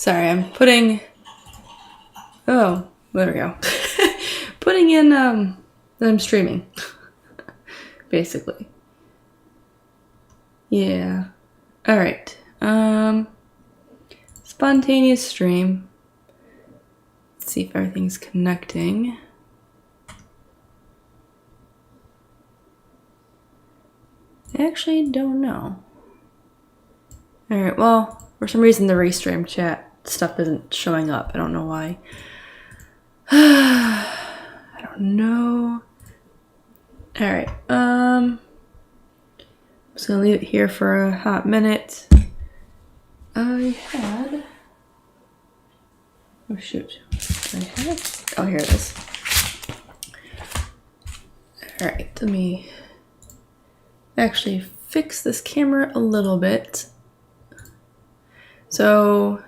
Sorry, I'm putting... Oh, there we go. Putting in, that I'm streaming. Basically. Yeah. Alright. Spontaneous stream. Let's see if everything's connecting. I actually don't know. Alright, well, for some reason the restream chat stuff isn't showing up. I don't know why. I don't know. Alright, I'm just gonna leave it here for a hot minute. I had... Oh shoot. I had... Oh, here it is. Alright, let me actually fix this camera a little bit. So...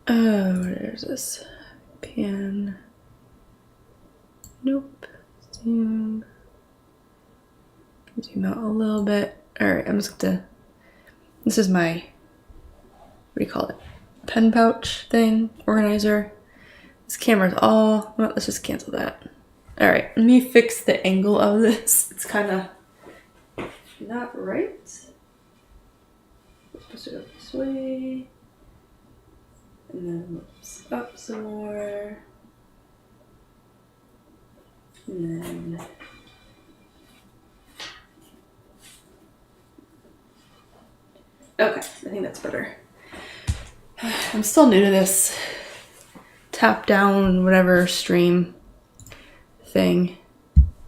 where's this? Pan... Nope. Zoom out a little bit. Alright, I'm just gonna... This is my... What do you call it? Pen pouch thing, organizer. This camera's all... Well, let's just cancel that. Alright, let me fix the angle of this. It's kind of not right. We're supposed to go this way. And then whoops, up some more. And then... Okay, I think that's better. I'm still new to this top down whatever stream thing.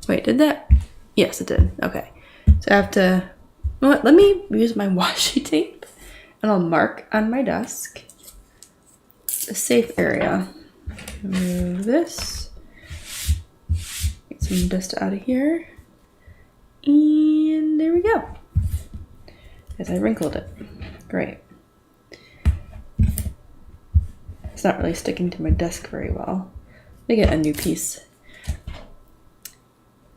Wait, did that? Yes, it did. Okay. So I have to... You know what? Let me use my washi tape and I'll mark on my desk a safe area. Remove this. Get some dust out of here. And there we go. As I wrinkled it. Great. It's not really sticking to my desk very well. Let me get a new piece.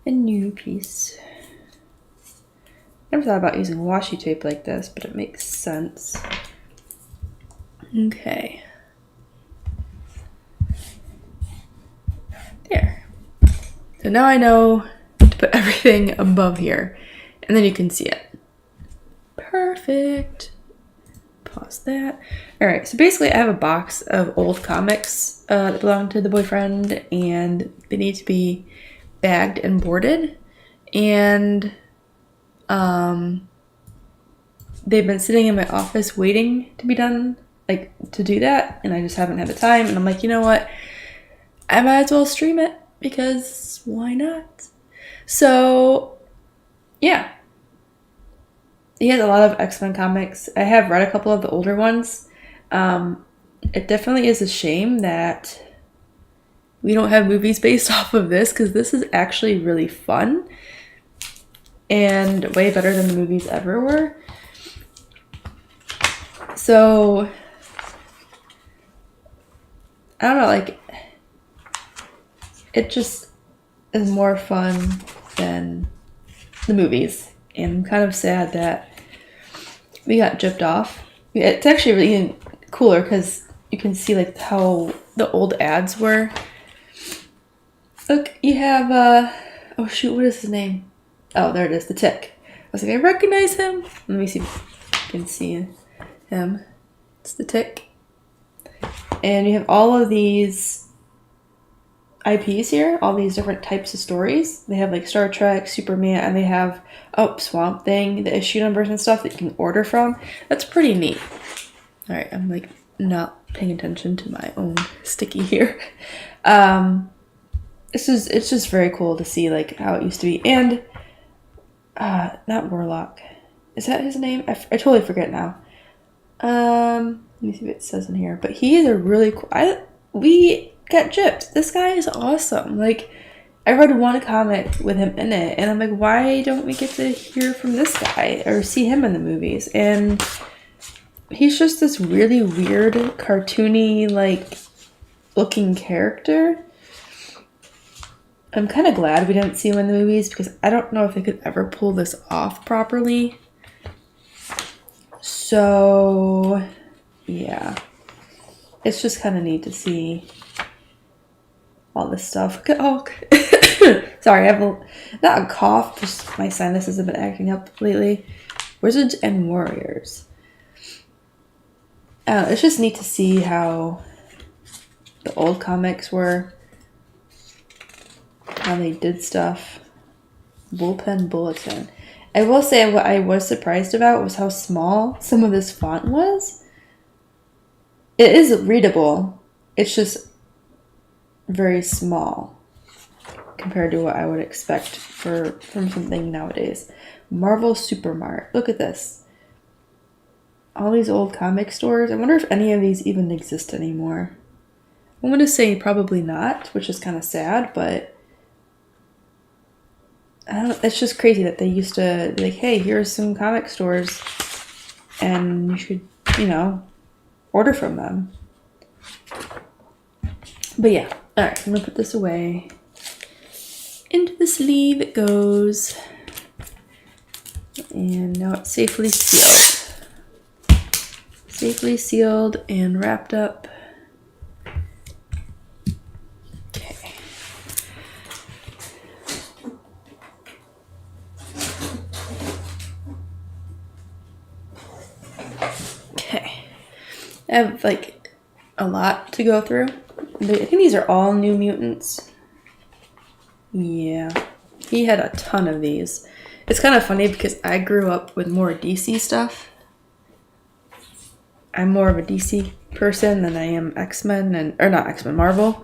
A new piece. Never thought about using washi tape like this, but it makes sense. Okay. There. So now I know to put everything above here, and then you can see it. Perfect. Pause that. Alright, so basically I have a box of old comics that belong to the boyfriend, and they need to be bagged and boarded. And they've been sitting in my office waiting to be done, like to do that, and I just haven't had the time. And I'm like, you know what? I might as well stream it because why not? So yeah. He has a lot of X-Men comics. I have read a couple of the older ones. It definitely is a shame that we don't have movies based off of this, because this is actually really fun and way better than the movies ever were. So, I don't know, like, it just is more fun than the movies. And I'm kind of sad that we got gypped off. It's actually really cooler because you can see like how the old ads were. Look, you have oh shoot, what is his name? Oh, there it is, the Tick. I was like, I recognize him. Let me see if you can see him. It's the Tick. And you have all of these IPs here, all these different types of stories. They have like Star Trek, Superman, and they have Swamp Thing, the issue numbers and stuff that you can order from. That's pretty neat. All right, I'm like not paying attention to my own sticky here. It's just very cool to see like how it used to be. And not Warlock. Is that his name? I totally forget now. Let me see if it says in here. But he is a really cool... We got gypped. This guy is awesome. Like, I read one comic with him in it, and I'm like, why don't we get to hear from this guy or see him in the movies? And he's just this really weird, cartoony, like, looking character. I'm kind of glad we didn't see him in the movies because I don't know if they could ever pull this off properly. So, yeah. It's just kind of neat to see all this stuff. Oh, sorry, I have not a cough, just my sinuses have been acting up lately. Wizards and Warriors. It's just neat to see how the old comics were, how they did stuff. Bullpen Bulletin. I will say what I was surprised about was how small some of this font was. It is readable. It's just very small compared to what I would expect from something nowadays. Marvel Supermart. Look at this. All these old comic stores. I wonder if any of these even exist anymore. I'm going to say probably not, which is kind of sad, but I don't. It's just crazy that they used to be like, hey, here's some comic stores and you should, order from them. But yeah, all right, I'm gonna put this away. Into the sleeve it goes. And now it's safely sealed. Safely sealed and wrapped up. Okay. Okay. I have like a lot to go through. I think these are all New Mutants. Yeah. He had a ton of these. It's kind of funny because I grew up with more DC stuff. I'm more of a DC person than I am X-Men or not X-Men, Marvel.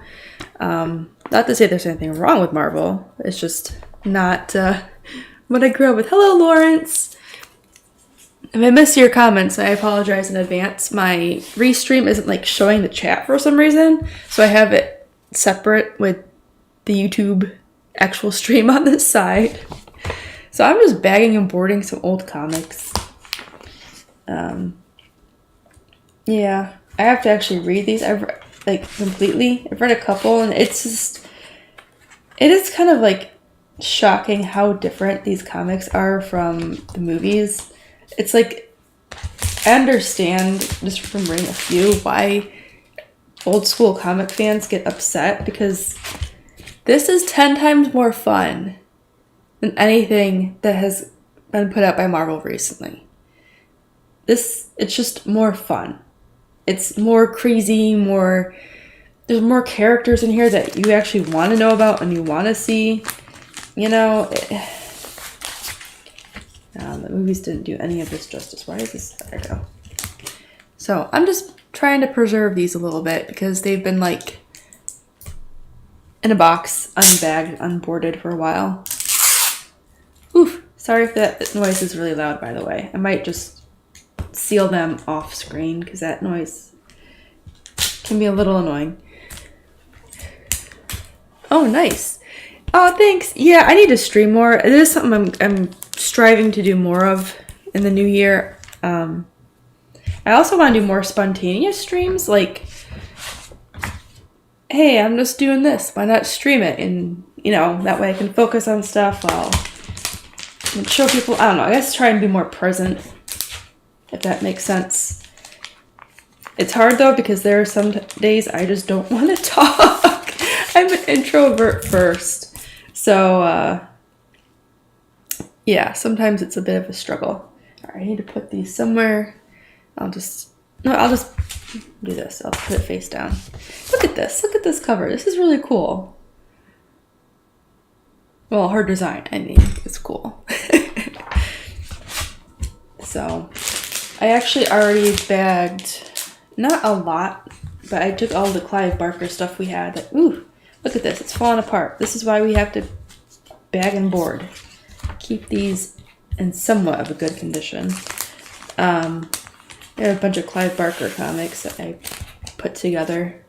Not to say there's anything wrong with Marvel. It's just not what I grew up with. Hello, Lawrence. If I miss your comments, I apologize in advance. My restream isn't like showing the chat for some reason, so I have it separate with the YouTube actual stream on this side. So I'm just bagging and boarding some old comics. Yeah, I have to actually read these. I've completely. I've read a couple, and it is kind of like shocking how different these comics are from the movies. It's like, I understand, just from reading a few, why old school comic fans get upset, because this is 10 times more fun than anything that has been put out by Marvel recently. It's just more fun. It's more crazy, there's more characters in here that you actually want to know about and you want to see. The movies didn't do any of this justice. Why is this? There we go. So I'm just trying to preserve these a little bit because they've been like in a box, unbagged, unboarded for a while. Oof. Sorry if that noise is really loud, by the way. I might just seal them off screen because that noise can be a little annoying. Oh, nice. Oh, thanks. Yeah, I need to stream more. It is something I'm striving to do more of in the new year. I also want to do more spontaneous streams, like, hey, I'm just doing this. Why not stream it? And, that way I can focus on stuff while and show people. I don't know. I guess try and be more present, if that makes sense. It's hard, though, because there are some days I just don't want to talk. I'm an introvert first. So, yeah, sometimes it's a bit of a struggle. All right, I need to put these somewhere. I'll just do this. I'll put it face down. Look at this. Look at this cover. This is really cool. Well, her design, is cool. So, I actually already bagged, not a lot, but I took all the Clive Barker stuff we had. Ooh, look at this. It's falling apart. This is why we have to bag and board. Keep these in somewhat of a good condition. I have a bunch of Clive Barker comics that I put together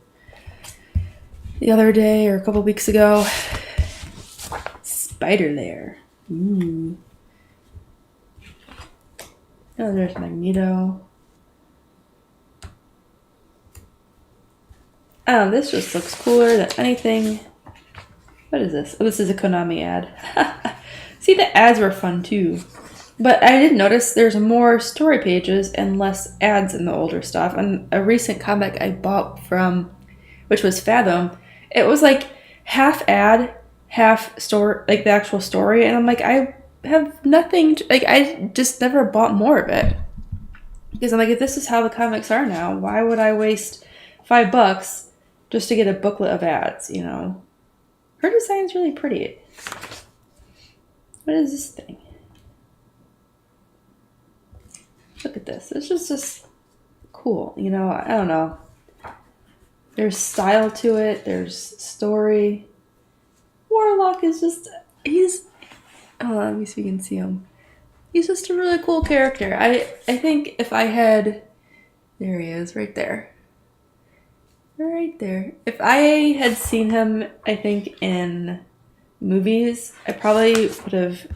the other day or a couple weeks ago. Spider Lair. Ooh. Oh, there's Magneto. Oh, this just looks cooler than anything. What is this? Oh, this is a Konami ad. See, the ads were fun too. But I did notice there's more story pages and less ads in the older stuff. And a recent comic I bought from, which was Fathom, it was like half ad, half story, like the actual story. And I'm like, I have nothing, like, I just never bought more of it. Because I'm like, if this is how the comics are now, why would I waste $5 just to get a booklet of ads, you know? Her design's really pretty. What is this thing? Look at this. It's just cool, you know? I don't know. There's style to it. There's story. Warlock is just, he's, oh, let me see if you can see him. He's just a really cool character. I think if I had, there he is, right there. Right there. If I had seen him, I think, in movies, I probably would have,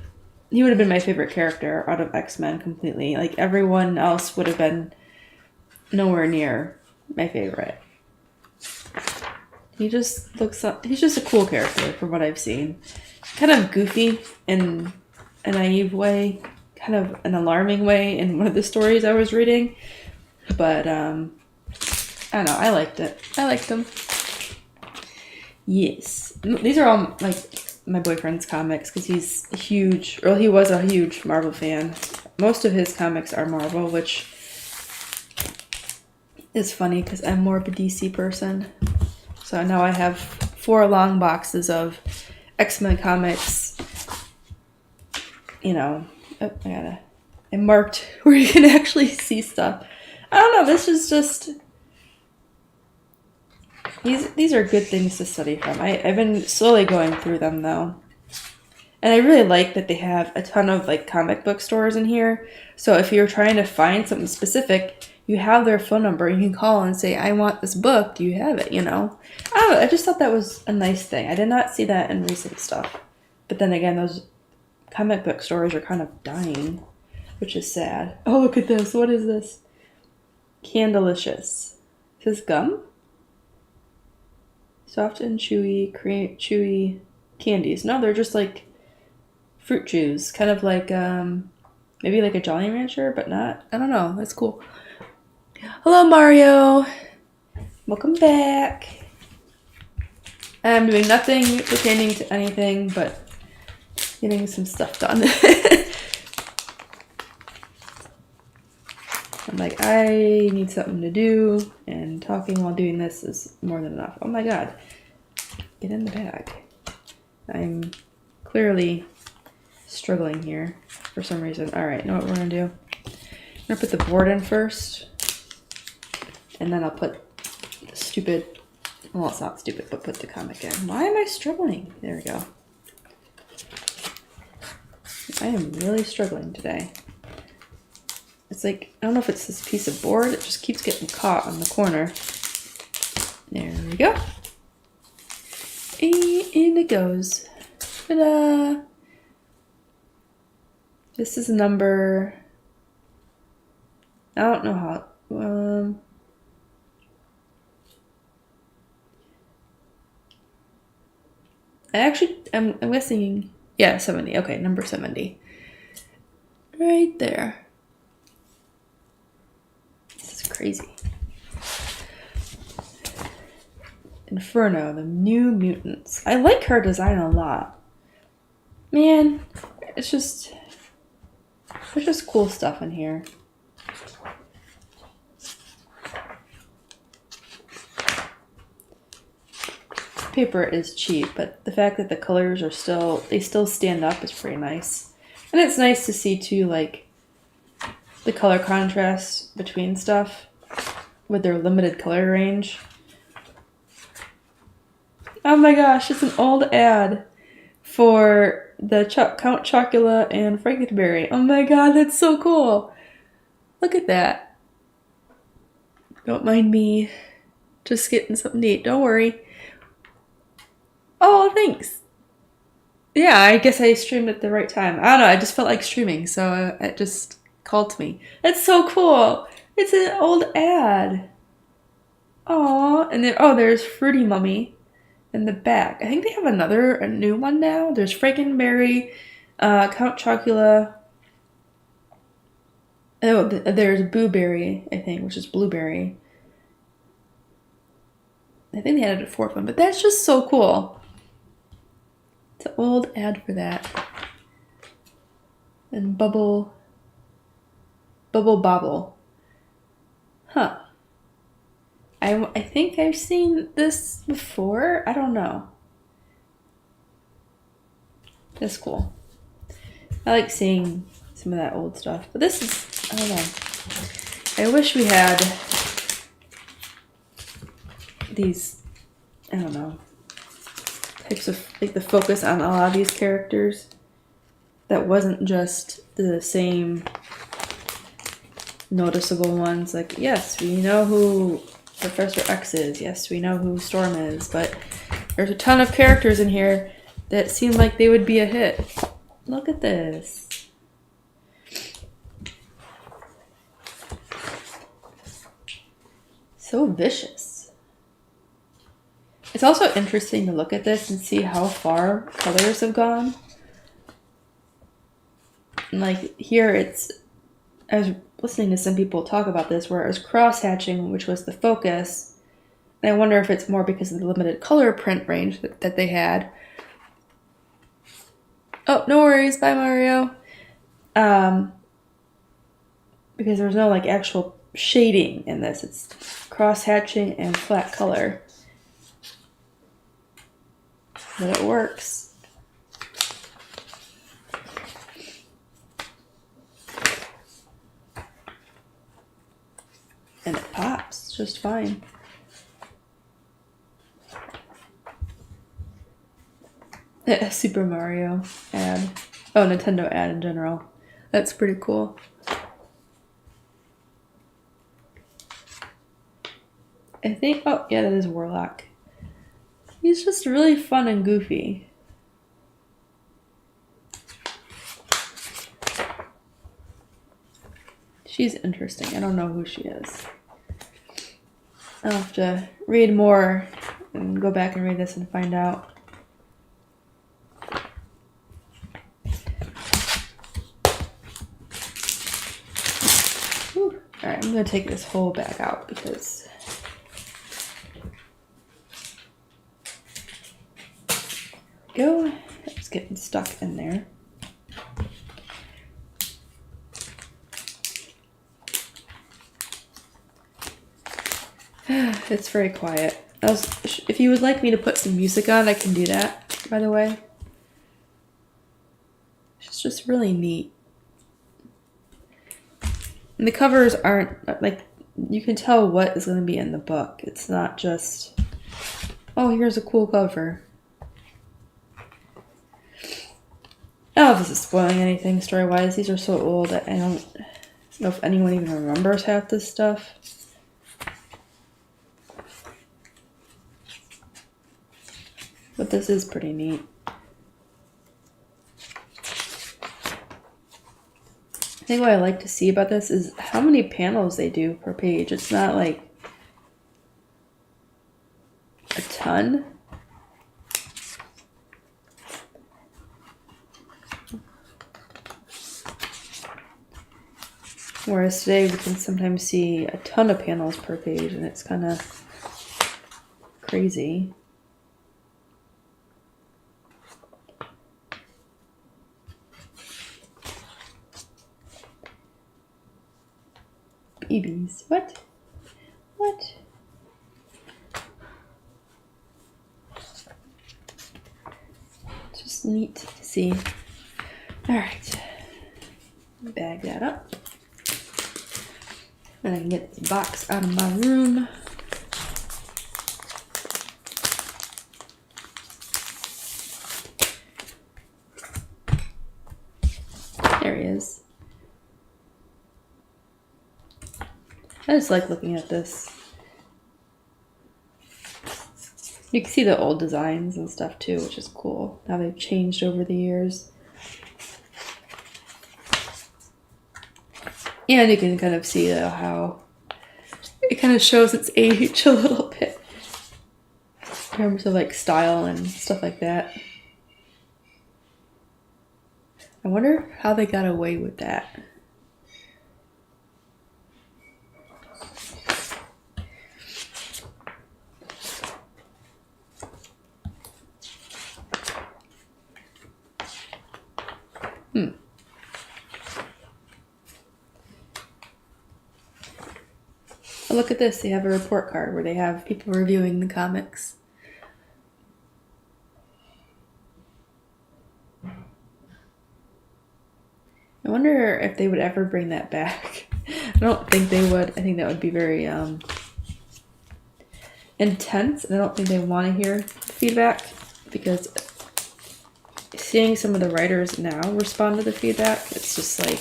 he would have been my favorite character out of X-Men completely. Like, everyone else would have been nowhere near my favorite. He just looks up, he's just a cool character from what I've seen. Kind of goofy in a naive way, kind of an alarming way in one of the stories I was reading. But, I don't know, I liked it. I liked them. Yes. These are all, like, my boyfriend's comics because he's a huge, or he was a huge Marvel fan. Most of his comics are Marvel, which is funny because I'm more of a DC person. So now I have 4 long boxes of X-Men comics. You know, oh, I marked where you can actually see stuff. I don't know, this is just, these are good things to study from. I've been slowly going through them though. And I really like that they have a ton of like comic book stores in here. So if you're trying to find something specific, you have their phone number. You can call and say, I want this book. Do you have it? You know? I don't know. I just thought that was a nice thing. I did not see that in recent stuff. But then again, those comic book stores are kind of dying, which is sad. Oh, look at this. What is this? Candelicious. Is this gum? Soft and chewy candies. No, they're just like fruit chews. Kind of like, maybe like a Jolly Rancher, but not. I don't know. That's cool. Hello, Mario. Welcome back. I'm doing nothing pertaining to anything but getting some stuff done. I'm like, I need something to do, and talking while doing this is more than enough. Oh my god. Get in the bag. I'm clearly struggling here for some reason. Alright, you know what we're gonna do? I'm gonna put the board in first, and then I'll put the stupid, well, it's not stupid, but put the comic in. Why am I struggling? There we go. I am really struggling today. It's like, I don't know if it's this piece of board, it just keeps getting caught on the corner. There we go. And in it goes. Ta-da! This is number, I don't know how, I'm guessing, yeah, 70. Okay, number 70. Right there. This is crazy. Inferno, the New Mutants. I like her design a lot. Man, it's just, there's just cool stuff in here. Paper is cheap, but the fact that the colors are still, they still stand up is pretty nice. And it's nice to see too, like, the color contrast between stuff with their limited color range. Oh my gosh, it's an old ad for the Count Chocula and Frankenberry. Oh my god, that's so cool. Look at that. Don't mind me just getting something to eat. Don't worry. Oh, thanks. Yeah, I guess I streamed at the right time. I don't know, I just felt like streaming, so it just called to me. That's so cool. It's an old ad. Aw, and then, oh, there's Fruity Mummy in the back. I think they have a new one now. There's Frankenberry, Count Chocula, Oh, there's Blueberry, I think, which is blueberry. I think they added a fourth one, but that's just so cool. It's an old ad for that. And Bubble Bobble. Huh. I think I've seen this before. I don't know. That's cool. I like seeing some of that old stuff. But this is, I don't know. I wish we had these, I don't know, types of, like the focus on a lot of these characters that wasn't just the same noticeable ones. Like, yes, we know who Professor X is. Yes, we know who Storm is. But there's a ton of characters in here that seem like they would be a hit. Look at this. So vicious. It's also interesting to look at this and see how far colors have gone. And like here it's, I was listening to some people talk about this where it was cross-hatching, which was the focus. And I wonder if it's more because of the limited color print range that they had. Oh, no worries. Bye, Mario. Because there's no like actual shading in this. It's cross-hatching and flat color. But it works. And it pops just fine. Super Mario ad. Oh, Nintendo ad in general. That's pretty cool. I think, oh yeah, that is Warlock. He's just really fun and goofy. She's interesting. I don't know who she is. I'll have to read more and go back and read this and find out. Whew. Alright, I'm going to take this whole bag out because go. It's getting stuck in there. It's very quiet. If you would like me to put some music on, I can do that, by the way. It's just really neat. And the covers aren't, like, you can tell what is going to be in the book. It's not just, oh, here's a cool cover. I don't know if this is spoiling anything story-wise. These are so old that I don't know if anyone even remembers half this stuff. But this is pretty neat. I think what I like to see about this is how many panels they do per page. It's not like a ton. Whereas today we can sometimes see a ton of panels per page and it's kind of crazy. Babies. What? What? It's just neat to see. Alright. Bag that up. And I can get this box out of my room. There he is. I just like looking at this. You can see the old designs and stuff too, which is cool. How they've changed over the years. And you can kind of see how it kind of shows its age a little bit. In terms of like style and stuff like that. I wonder how they got away with that. Oh, look at this. They have a report card where they have people reviewing the comics. I wonder if they would ever bring that back. I don't think they would. I think that would be very intense, and I don't think they want to hear feedback, because seeing some of the writers now respond to the feedback, it's just like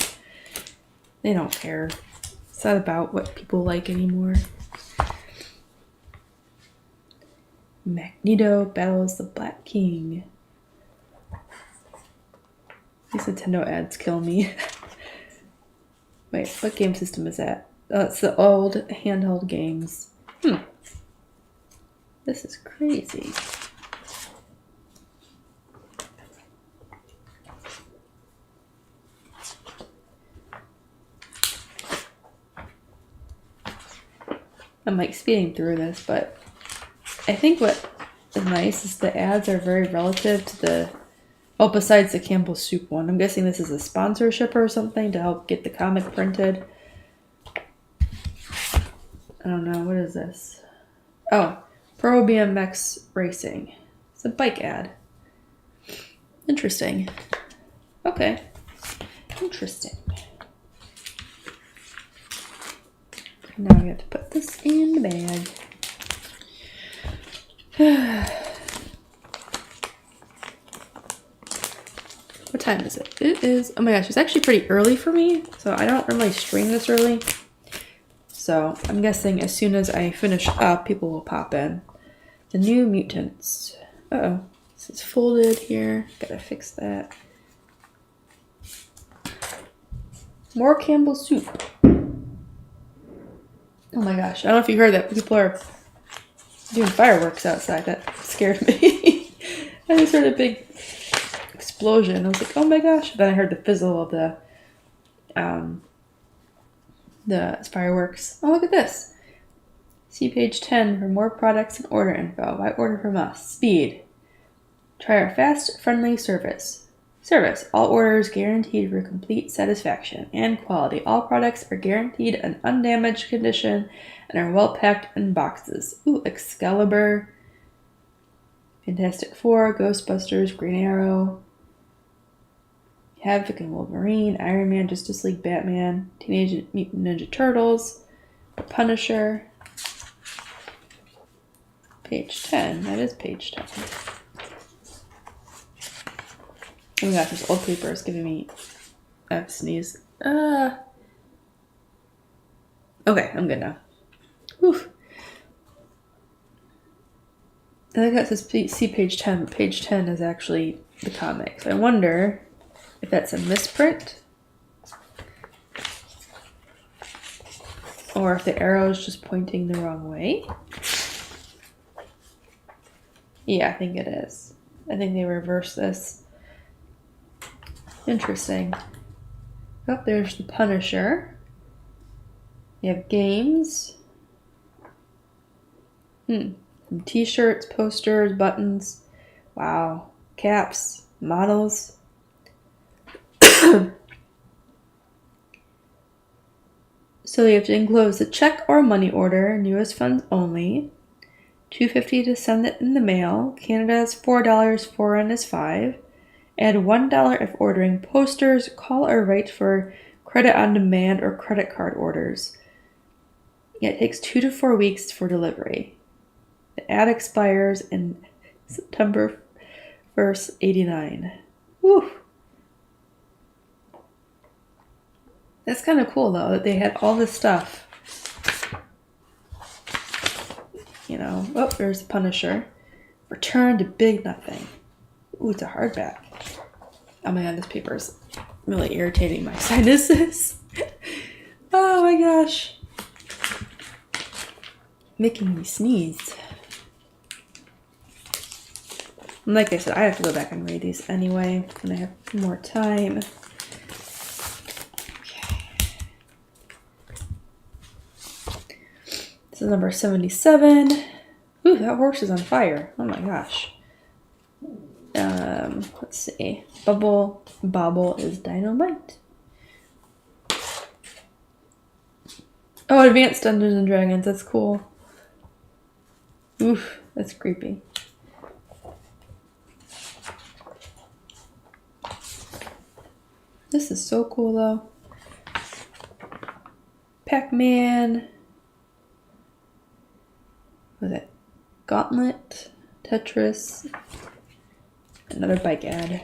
they don't care. It's not about what people like anymore. Magneto battles the Black King. These Nintendo ads kill me. Wait, what game system is that? Oh, it's the old handheld games. This is crazy. I'm like speeding through this, but I think what is nice is the ads are very relative to the, well, besides the Campbell's Soup one. I'm guessing this is a sponsorship or something to help get the comic printed. I don't know, what is this? Oh, Pro BMX Racing. It's a bike ad. Interesting. Okay. Interesting. Now we have to put this in the bag. What time is it? It is, oh my gosh, it's actually pretty early for me, so I don't really stream this early. So I'm guessing as soon as I finish up, people will pop in. The New Mutants. Uh-oh, this is folded here. Gotta fix that. More Campbell's Soup. Oh my gosh, I don't know if you heard that. People are doing fireworks outside. That scared me. I just heard a big explosion. I was like, oh my gosh. Then I heard the fizzle of the fireworks. Oh, look at this. See page 10 for more products and order info. Why order from us? Speed. Try our fast, friendly service. All orders guaranteed for complete satisfaction and quality. All products are guaranteed an undamaged condition and are well packed in boxes. Ooh, Excalibur, Fantastic Four, Ghostbusters, Green Arrow, Havoc and Wolverine, Iron Man, Justice League, Batman, Teenage Mutant Ninja Turtles, The Punisher. Page 10. That is page 10. Oh my gosh, this old paper is giving me a sneeze. Okay, I'm good now. Oof. I think that says see page 10, but page 10 is actually the comic. So I wonder if that's a misprint, or if the arrow is just pointing the wrong way. Yeah, I think it is. I think they reversed this. Interesting. Oh, there's the Punisher. You have games. Some t-shirts, posters, buttons. Wow. Caps, models. So you have to enclose a check or money order, newest funds only. $2.50 to send it in the mail. Canada is $4, foreign is $5. Add $1 if ordering posters. Call or write for credit on demand or credit card orders. Yeah, it takes 2 to 4 weeks for delivery. The ad expires in September 1st, 89. Woo! That's kind of cool though, that they had all this stuff. You know, oh, there's Punisher. Return to Big Nothing. Ooh, it's a hardback. Oh my god, this paper is really irritating my sinuses. Oh my gosh. Making me sneeze. And like I said, I have to go back and read these anyway when I have more time. Okay. This is number 77. Ooh, that horse is on fire. Oh my gosh. Let's see. Bobble is dynamite. Oh, Advanced Dungeons and Dragons. That's cool. Oof, that's creepy. This is so cool, though. Pac-Man. What is it? Gauntlet. Tetris. Another bike ad.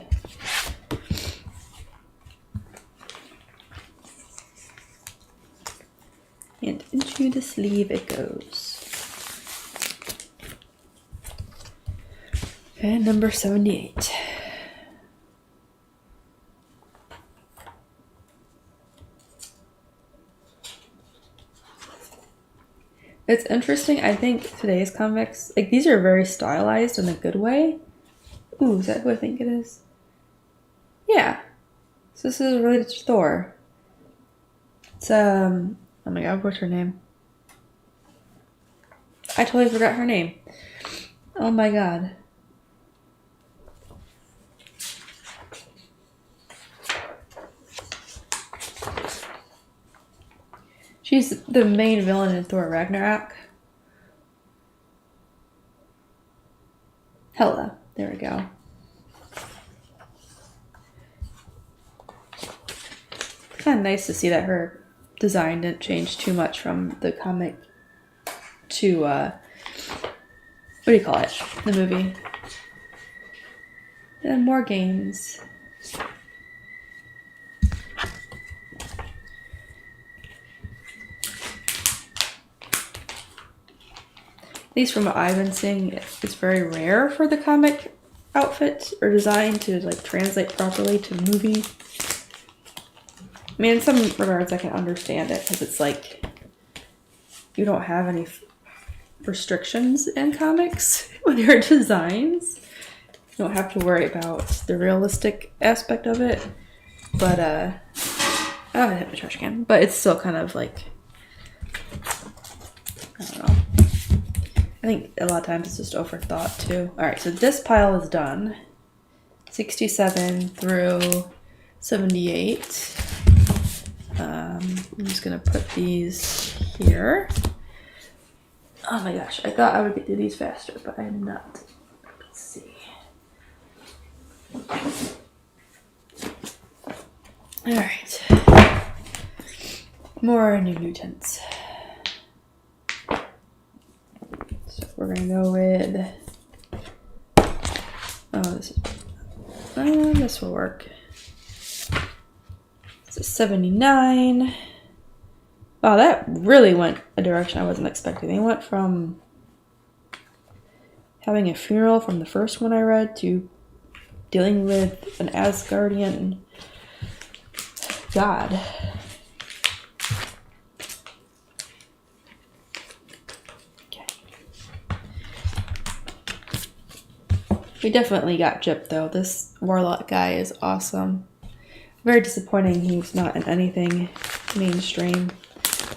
And into the sleeve it goes. And number 78. It's interesting. I think today's comics, like, these are very stylized in a good way. Ooh, is that who I think it is? Yeah. So this is related to Thor. It's, oh my god, what's her name? I totally forgot her name. Oh my god. She's the main villain in Thor Ragnarok. Hela. There we go. It's kind of nice to see that her design didn't change too much from the comic to, what do you call it? The movie. And more games. At least from what I've been seeing, it's very rare for the comic outfit or design to like translate properly to the movie. I mean, in some regards, I can understand it because it's like you don't have any restrictions in comics with your designs. You don't have to worry about the realistic aspect of it. But oh, I hit my trash can. But it's still kind of like, I don't know. I think a lot of times it's just overthought too. Alright, so this pile is done. 67 through 78. I'm just gonna put these here. Oh my gosh, I thought I would get through these faster, but I am not. Let's see. Alright. More New Mutants. So we're gonna go with, this will work. It's a 79. Wow, that really went a direction I wasn't expecting. They went from having a funeral from the first one I read to dealing with an Asgardian god. We definitely got gypped though. This Warlock guy is awesome. Very disappointing he's not in anything mainstream.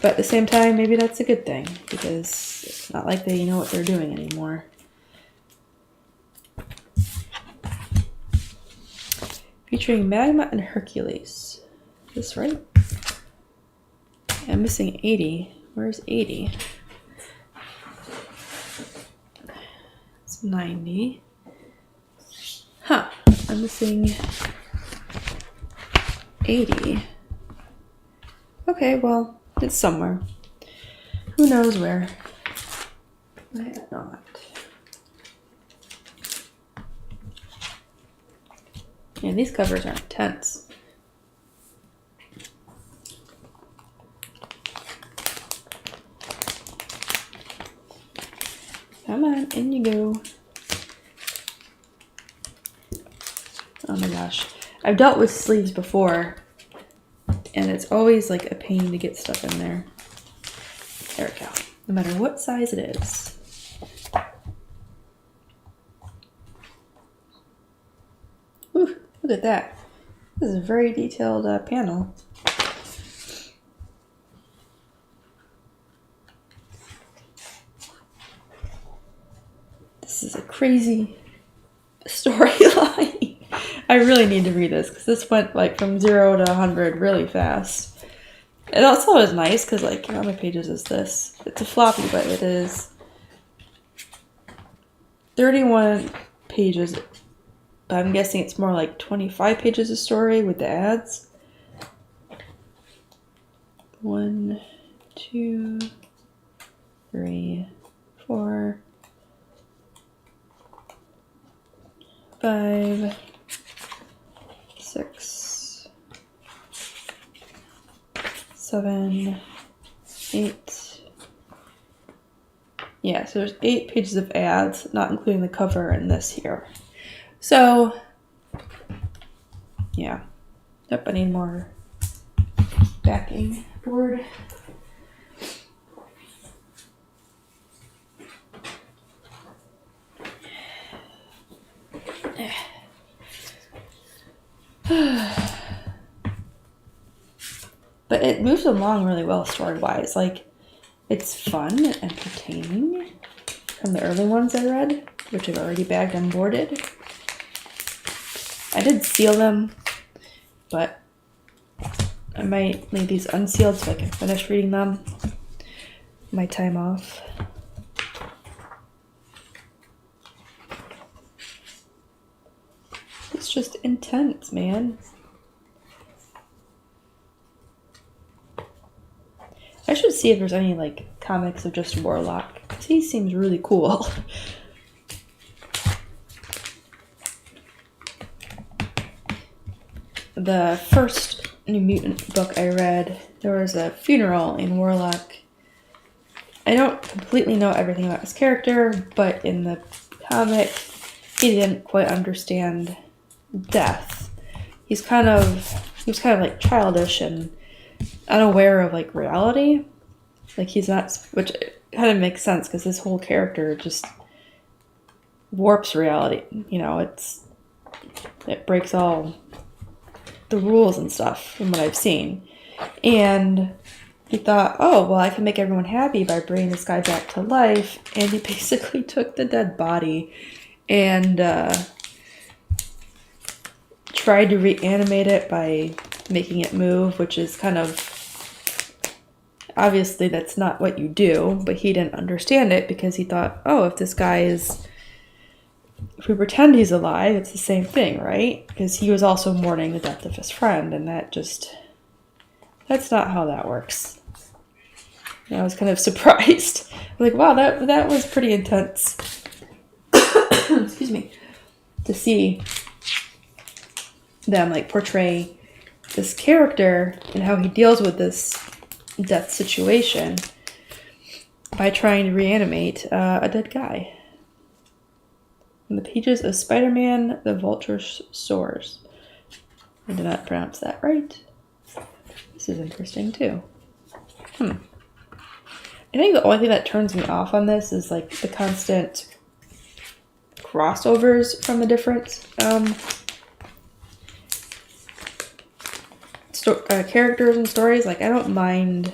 But at the same time, maybe that's a good thing. Because it's not like they know what they're doing anymore. Featuring Magma and Hercules. Is this right? I'm missing 80. Where's 80? It's 90. Huh, I'm missing 80. Okay, well, it's somewhere. Who knows where? I am not. Yeah, these covers are intense. Come on, in you go. Oh my gosh. I've dealt with sleeves before, and it's always like a pain to get stuff in there. There we go. No matter what size it is. Ooh, look at that. This is a very detailed panel. This is a crazy storyline. I really need to read this because this went like from 0 to 100 really fast. And also is nice because, like, how many pages is this? It's a floppy, but it is 31 pages. But I'm guessing it's more like 25 pages of story with the ads. 1, 2, 3, 4, 5, 6, 7, 8. Yeah, so there's 8 pages of ads, not including the cover and this here. So, yeah. Yep, I need more backing board. But it moves along really well story-wise. Like, it's fun and entertaining from the early ones I read, which I've already bagged and boarded. I did seal them, but I might leave these unsealed so I can finish reading them. My time off. It's just intense, man. I should see if there's any, like, comics of just Warlock, because he seems really cool. The first New Mutant book I read, there was a funeral in Warlock. I don't completely know everything about his character, but in the comic, he didn't quite understand death. He was kind of like childish and unaware of like reality. Like he's not, which kind of makes sense because this whole character just warps reality. You know, it breaks all the rules and stuff from what I've seen. And he thought, oh, well, I can make everyone happy by bringing this guy back to life. And he basically took the dead body and tried to reanimate it by making it move, which is kind of, obviously that's not what you do, but he didn't understand it because he thought, oh, if we pretend he's alive, it's the same thing, right? Because he was also mourning the death of his friend, and that's not how that works. And I was kind of surprised. Like, wow, that was pretty intense. Excuse me. To see them, like, portray this character and how he deals with this death situation by trying to reanimate a dead guy. In the pages of Spider-Man, the Vulture Soars. I did not pronounce that right. This is interesting too. I think the only thing that turns me off on this is like the constant crossovers from the different characters and stories. Like I don't mind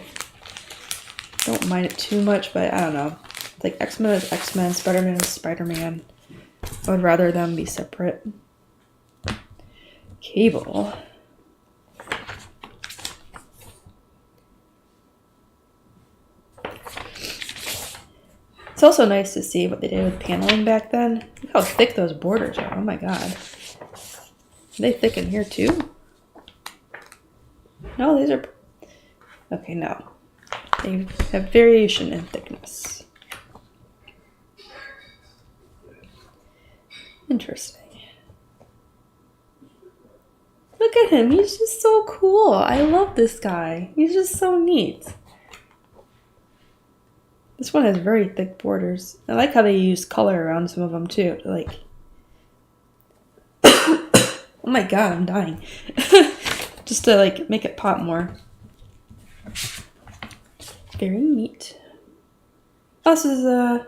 it too much, but I don't know. It's like X-Men is X-Men, Spider-Man is Spider-Man. I would rather them be separate. Cable. It's also nice to see what they did with paneling back then. Look how thick those borders are. Oh my god. Are they thick in here too? No, these are... Okay, no. They have variation in thickness. Interesting. Look at him. He's just so cool. I love this guy. He's just so neat. This one has very thick borders. I like how they use color around some of them too. Like, oh my god, I'm dying. Just to like make it pop more. Very neat. Oh, this is a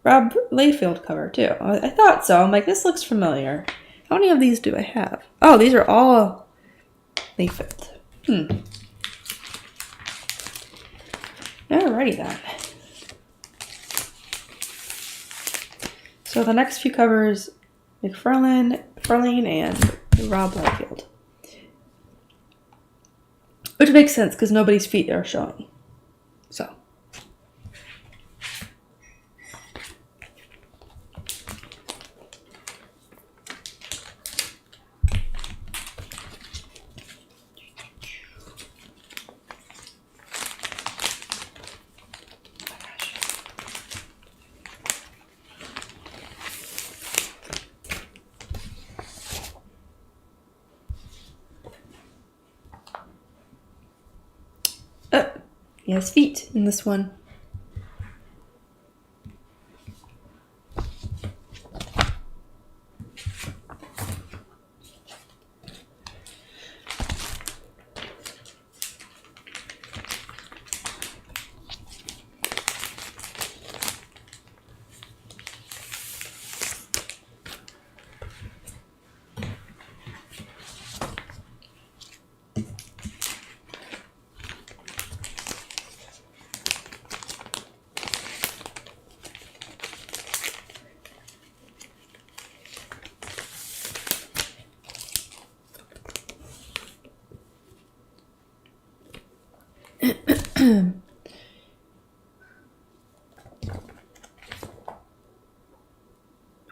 Rob Liefeld cover too. I thought so. I'm like, this looks familiar. How many of these do I have? Oh, these are all Liefeld. Alrighty then. So the next few covers, McFarlane and Rob Liefeld. Which Which makes sense because nobody's feet are showing. So. He has feet in this one.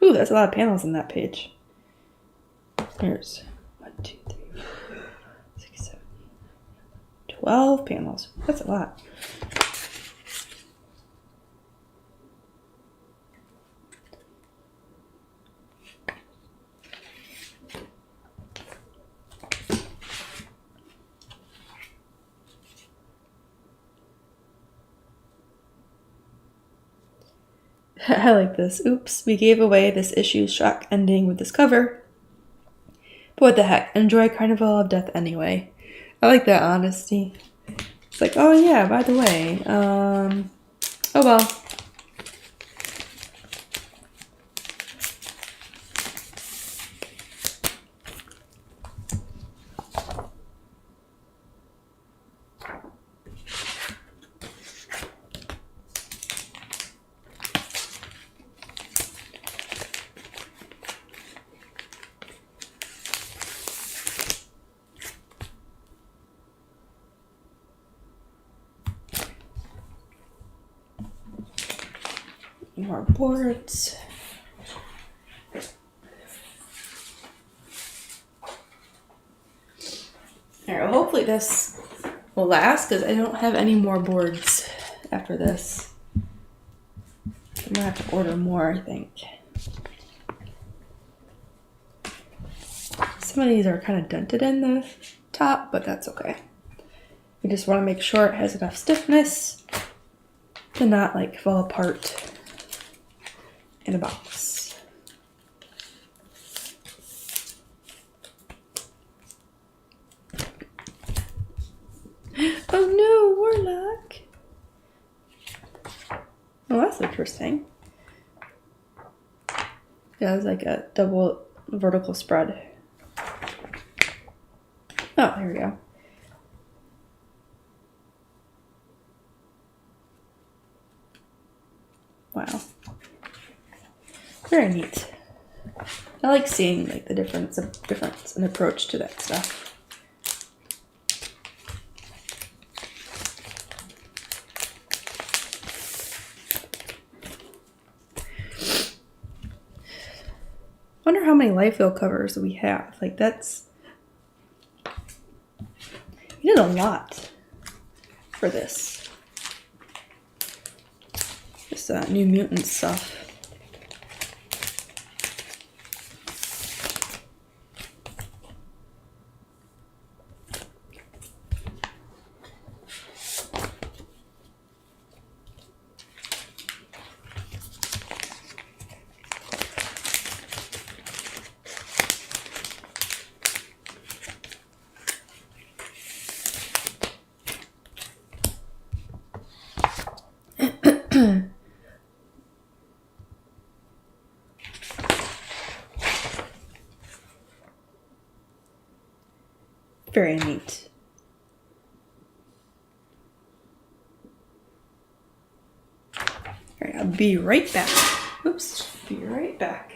Ooh, that's a lot of panels on that page. There's 1, 2, 3, 4, 6, 7, 12 panels. That's a lot. I like this. Oops, we gave away this issue's shock ending with this cover. But what the heck, enjoy Carnival of Death anyway. I like that honesty. It's like, oh yeah, by the way, oh well. More boards. Alright, well, hopefully this will last because I don't have any more boards after this. I'm gonna have to order more, I think. Some of these are kind of dented in the top, but that's okay. We just want to make sure it has enough stiffness to not like fall apart in a box. Oh no, Warlock! Oh, that's interesting. Yeah, it's like a double vertical spread. Oh, here we go. Wow. Very neat. I like seeing like the difference and approach to that stuff. Wonder how many LifeVille covers we have. Like that's we did a lot for this. Just New Mutant stuff. Very neat. Alright, I'll be right back. Oops, be right back.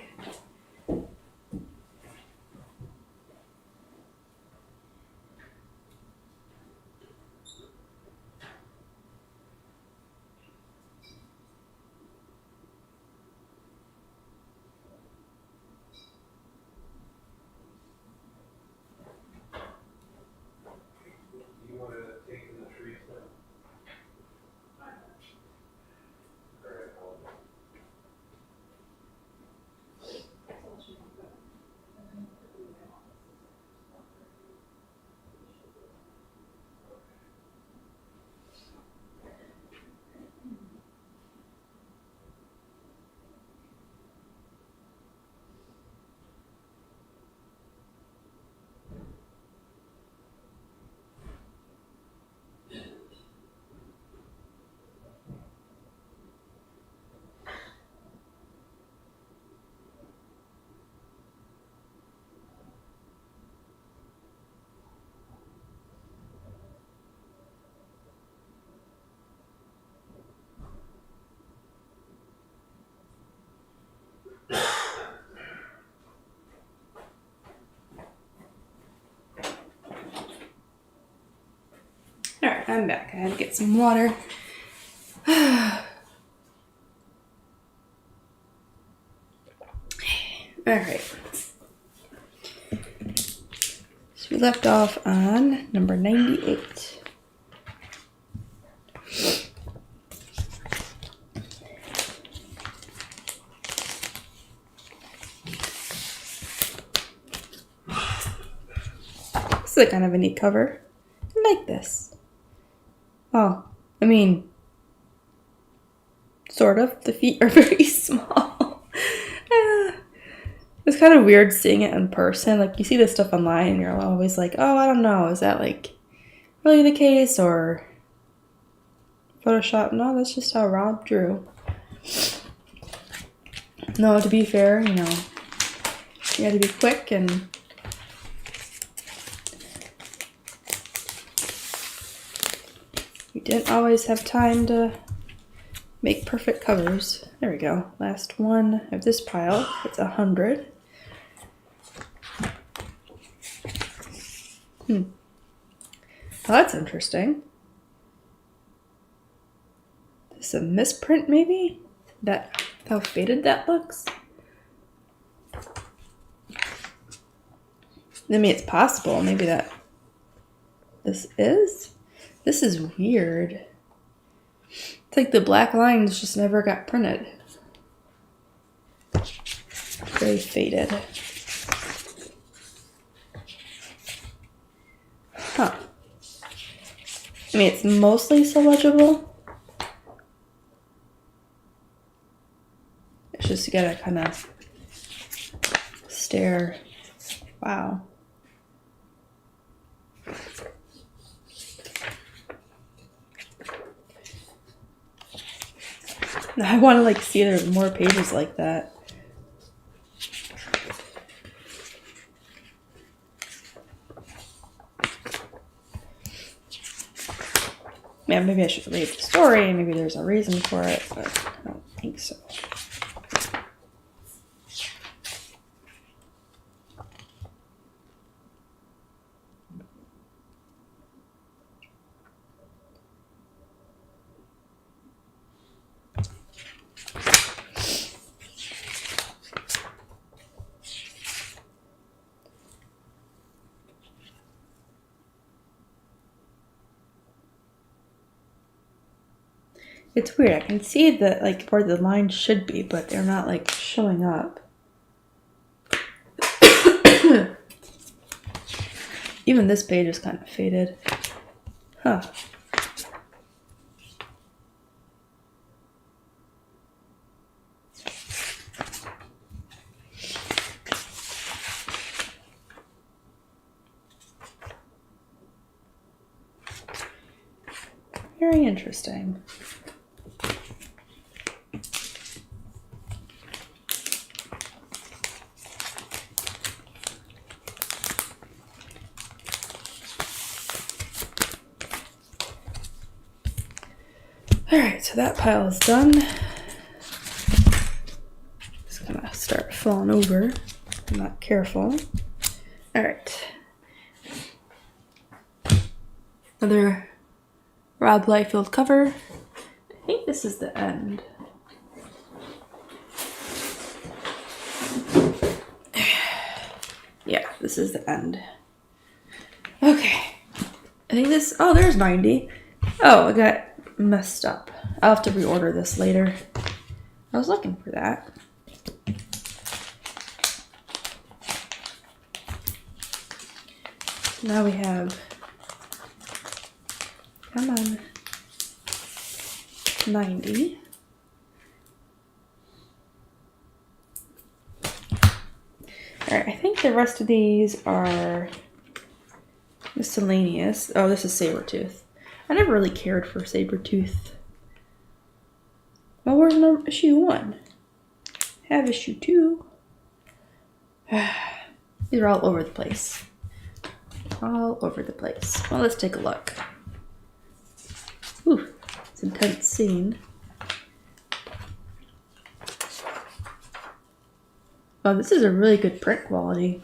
I'm back. I had to get some water. Alright. So we left off on number 98. This is kind of a neat cover. I like this. Oh, I mean, sort of. The feet are very small. It's kind of weird seeing it in person. Like, you see this stuff online and you're always like, oh, I don't know. Is that, like, really the case or Photoshop? No, that's just how Rob drew. No, to be fair, you know, you had to be quick and we didn't always have time to make perfect covers. There we go. Last one of this pile. It's 100. Oh, that's interesting. This is a misprint, maybe? That how faded that looks? I mean, it's possible. Maybe that this is? This is weird. It's like the black lines just never got printed. Very faded. Huh. I mean, it's mostly so legible. It's just you gotta kind of stare. Wow. I want to like see there's more pages like that. Man, maybe I should read the story. Maybe there's a reason for it, but I don't think so. It's weird. I can see that like where the lines should be, but they're not like showing up. Even this page is kind of faded. Huh. Very interesting. Alright, so that pile is done. It's gonna start falling over if I'm not careful. Alright. Another Rob Liefeld cover. I think this is the end. Yeah, this is the end. Okay. I think this, oh, there's 90. Oh, I got messed up. I'll have to reorder this later. I was looking for that. So now we have, come on, 90. Alright, I think the rest of these are miscellaneous. Oh, this is Sabretooth. I never really cared for Sabretooth. Well, where's issue 1? Have issue 2. These are all over the place. All over the place. Well, let's take a look. Ooh, it's an intense scene. Oh, this is a really good print quality.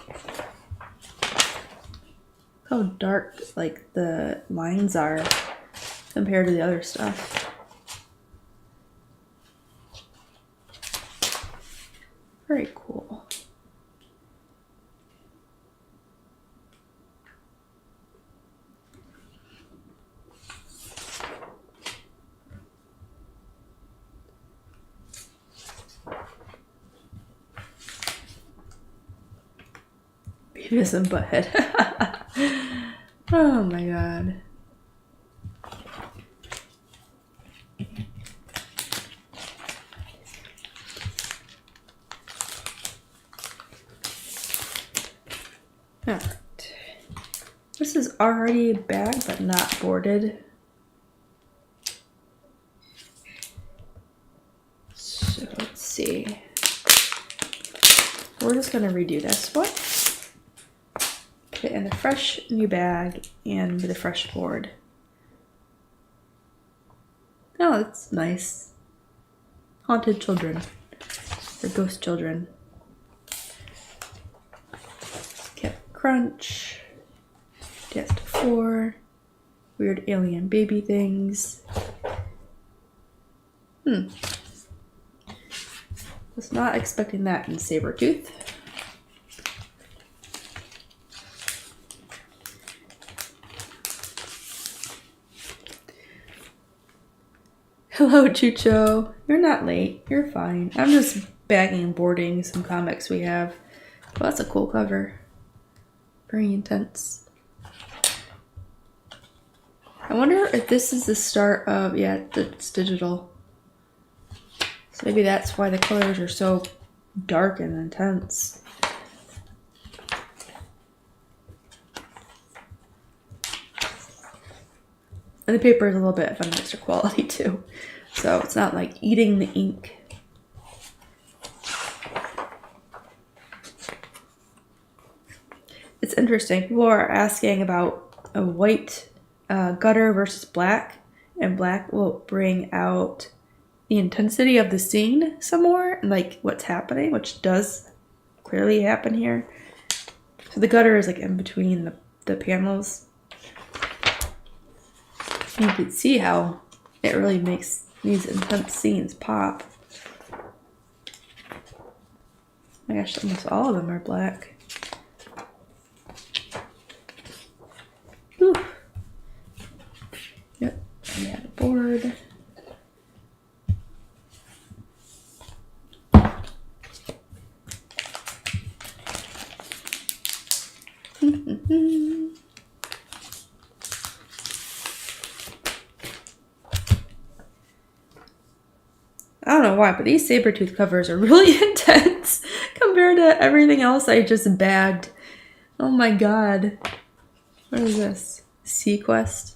How dark, like, the lines are. compared to the other stuff. Very cool. Beavis and Butthead. Oh my god. Alright. This is already bagged but not boarded. So let's see. We're just gonna redo this one. Put it in a fresh new bag and with a fresh board. Oh, that's nice. Haunted children. Or ghost children. Kept Crunch. Dance to 4. Weird alien baby things. Was not expecting that in Sabretooth. Hello, Chucho. You're not late. You're fine. I'm just bagging and boarding some comics we have. Well, that's a cool cover. Very intense. I wonder if this is the start of... Yeah, it's digital. So maybe that's why the colors are so dark and intense. And the paper is a little bit of an extra quality too. So it's not like eating the ink. It's interesting. People are asking about a white gutter versus black. And black will bring out the intensity of the scene some more. And like what's happening, which does clearly happen here. So the gutter is like in between the panels. You can see how it really makes these intense scenes pop. Oh my gosh, almost all of them are black. Whew. Yep, and we have a board. I don't know why, but these Sabretooth covers are really intense compared to everything else I just bagged. Oh my god. What is this? Sequest?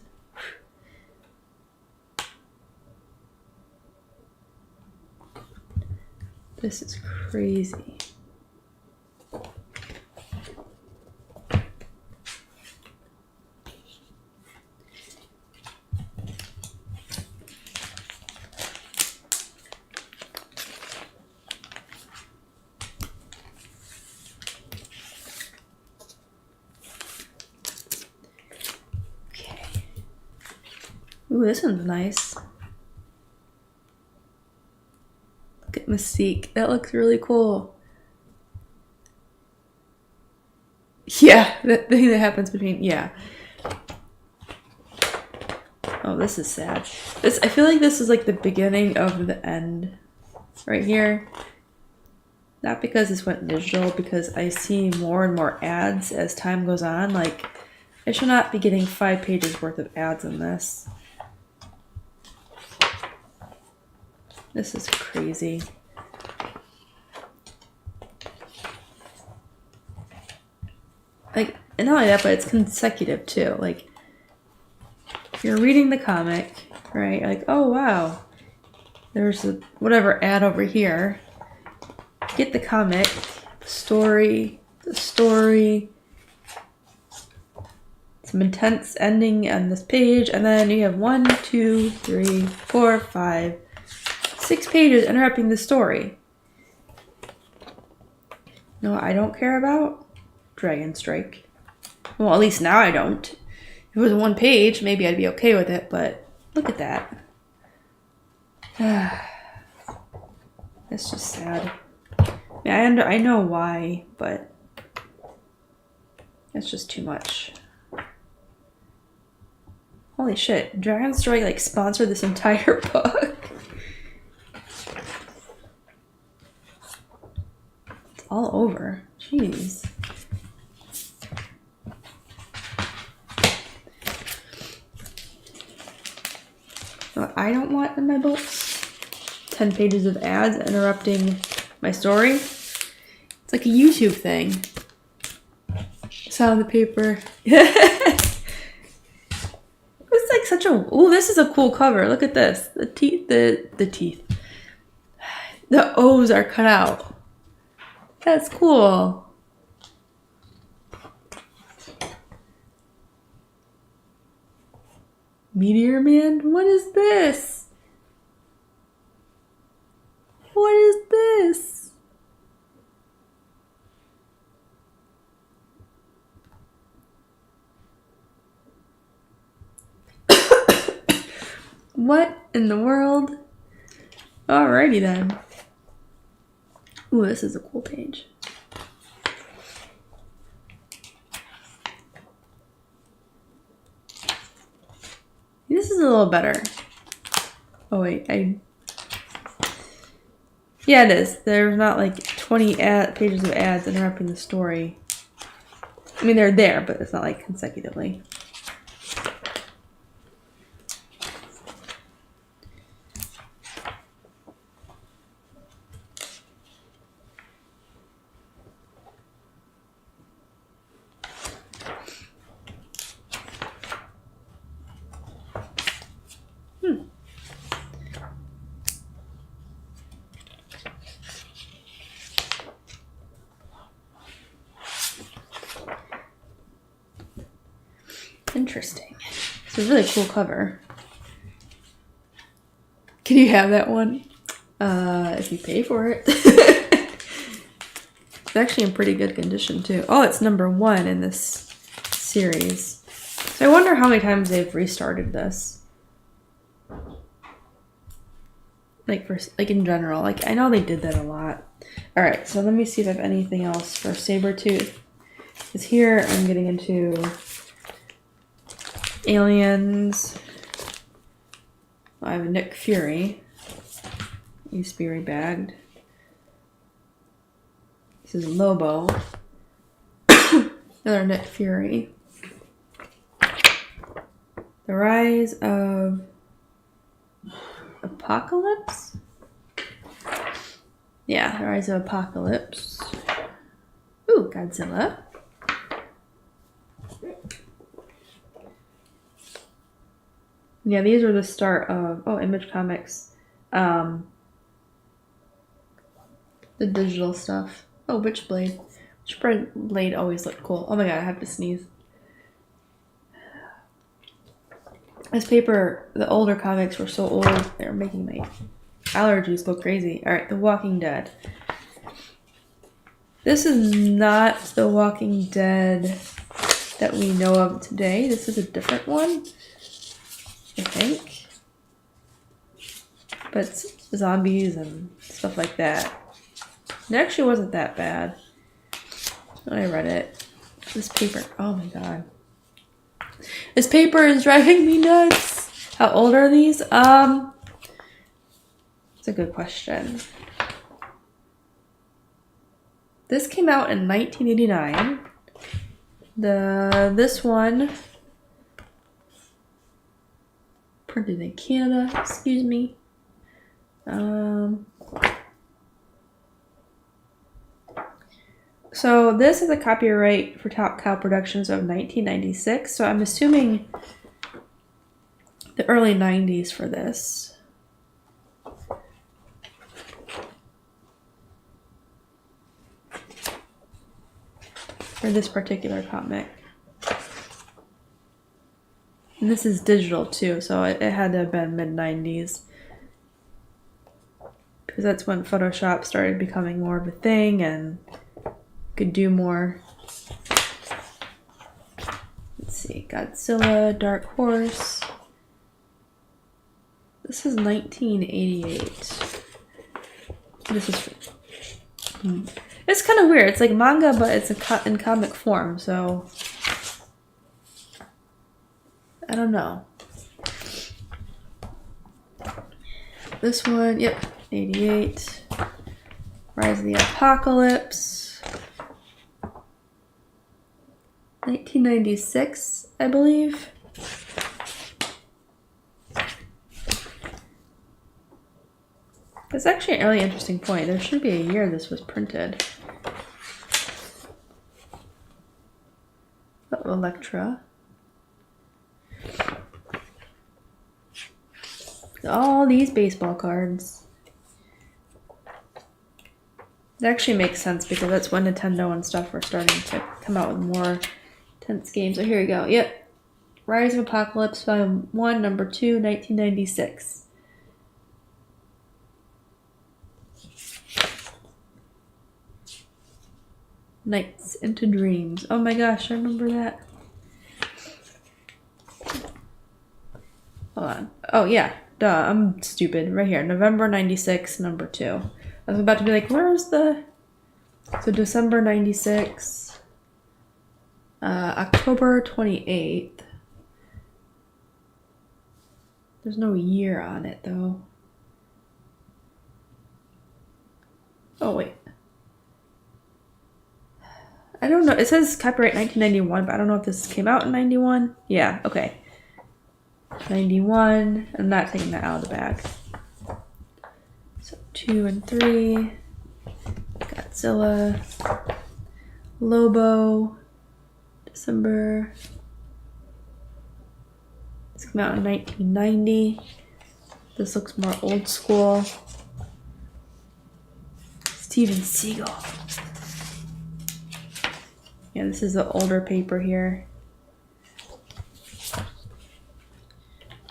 This is crazy. Ooh, this one's nice. Look at Mystique. That looks really cool. Yeah, that thing that happens between... Yeah. Oh, this is sad. I feel like this is like the beginning of the end. Right here. Not because this went digital, because I see more and more ads as time goes on. Like, I should not be getting 5 pages worth of ads in this. This is crazy. Like, and not only that, but it's consecutive too. Like, you're reading the comic, right? Like, oh wow, there's a whatever ad over here. Get the comic, the story, some intense ending on this page, and then you have 1, 2, 3, 4, 5, 6 pages interrupting the story. No, I don't care about Dragon Strike. Well, at least now I don't. If it was 1 page, maybe I'd be okay with it, but Look at that. That's just sad. I know why, but it's just too much. Holy shit, Dragon Story like sponsored this entire book. It's all over. Jeez. What I don't want in my books, 10 pages of ads interrupting my story. It's like a YouTube thing. Sound the paper. It's like such a... Oh, this is a cool cover. Look at this. The teeth. The teeth. The O's are cut out. That's cool. Meteor Man? What is this? What is this? What in the world? Alrighty then. Ooh, this is a cool page. This is a little better. Oh wait, yeah, it is. There's not like 20 pages of ads interrupting the story. I mean, they're there, but it's not like consecutively. Interesting. It's a really cool cover. Can you have that one? If you pay for it. It's actually in pretty good condition too. Oh, it's #1 in this series. So I wonder how many times they've restarted this. Like in general. Like I know they did that a lot. Alright, so let me see if I have anything else for Sabretooth. Because here I'm getting into Aliens. I have Nick Fury. Used to be rebagged. This is Lobo. Another Nick Fury. The Rise of Apocalypse? Yeah, The Rise of Apocalypse. Ooh, Godzilla. Yeah, these are the start of Image Comics. The digital stuff. Oh, Witchblade. Witchblade always looked cool. Oh my god, I have to sneeze. This paper, the older comics were so old, they were making my allergies go crazy. Alright, The Walking Dead. This is not The Walking Dead that we know of today. This is a different one, I think. But it's zombies and stuff like that. It actually wasn't that bad when I read it. This paper, oh my god. This paper is driving me nuts. How old are these? It's a good question. This came out in 1989. This one printed in Canada, excuse me. So this is a copyright for Top Cow Productions of 1996. So I'm assuming the early 90s for this. For this particular comic. And this is digital too, so it had to have been mid-90s. Because that's when Photoshop started becoming more of a thing and could do more. Let's see, Godzilla, Dark Horse. This is 1988. This is... It's kind of weird. It's like manga, but it's in comic form, so... I don't know. This one, yep, 88. Rise of the Apocalypse. 1996, I believe. That's actually a really interesting point. There should be a year this was printed. Oh, Electra. All these baseball cards. It actually makes sense because that's when Nintendo and stuff were starting to come out with more tense games. So here we go. Yep. Rise of Apocalypse, Volume 1, Number 2, 1996. Nights into Dreams. Oh my gosh, I remember that. Hold on. Oh yeah. Duh, I'm stupid. Right here. November 96, number 2. I was about to be like, where's the... So December 96. October 28th. There's no year on it, though. Oh, wait. I don't know. It says copyright 1991, but I don't know if this came out in 91. Yeah, okay. 91. I'm not taking that out of the bag. So 2 and 3. Godzilla. Lobo. December. This came out in 1990. This looks more old school. Steven Seagal. Yeah, this is the older paper here.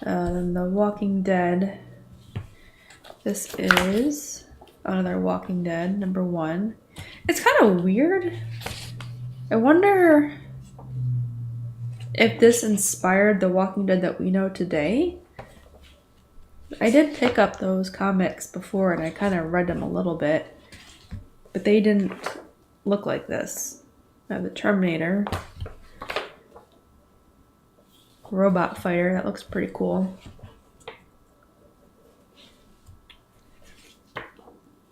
Then The Walking Dead. This is another Walking Dead, number 1. It's kind of weird. I wonder if this inspired The Walking Dead that we know today. I did pick up those comics before and I kind of read them a little bit, but they didn't look like this. I have the Terminator. Robot fighter, that looks pretty cool.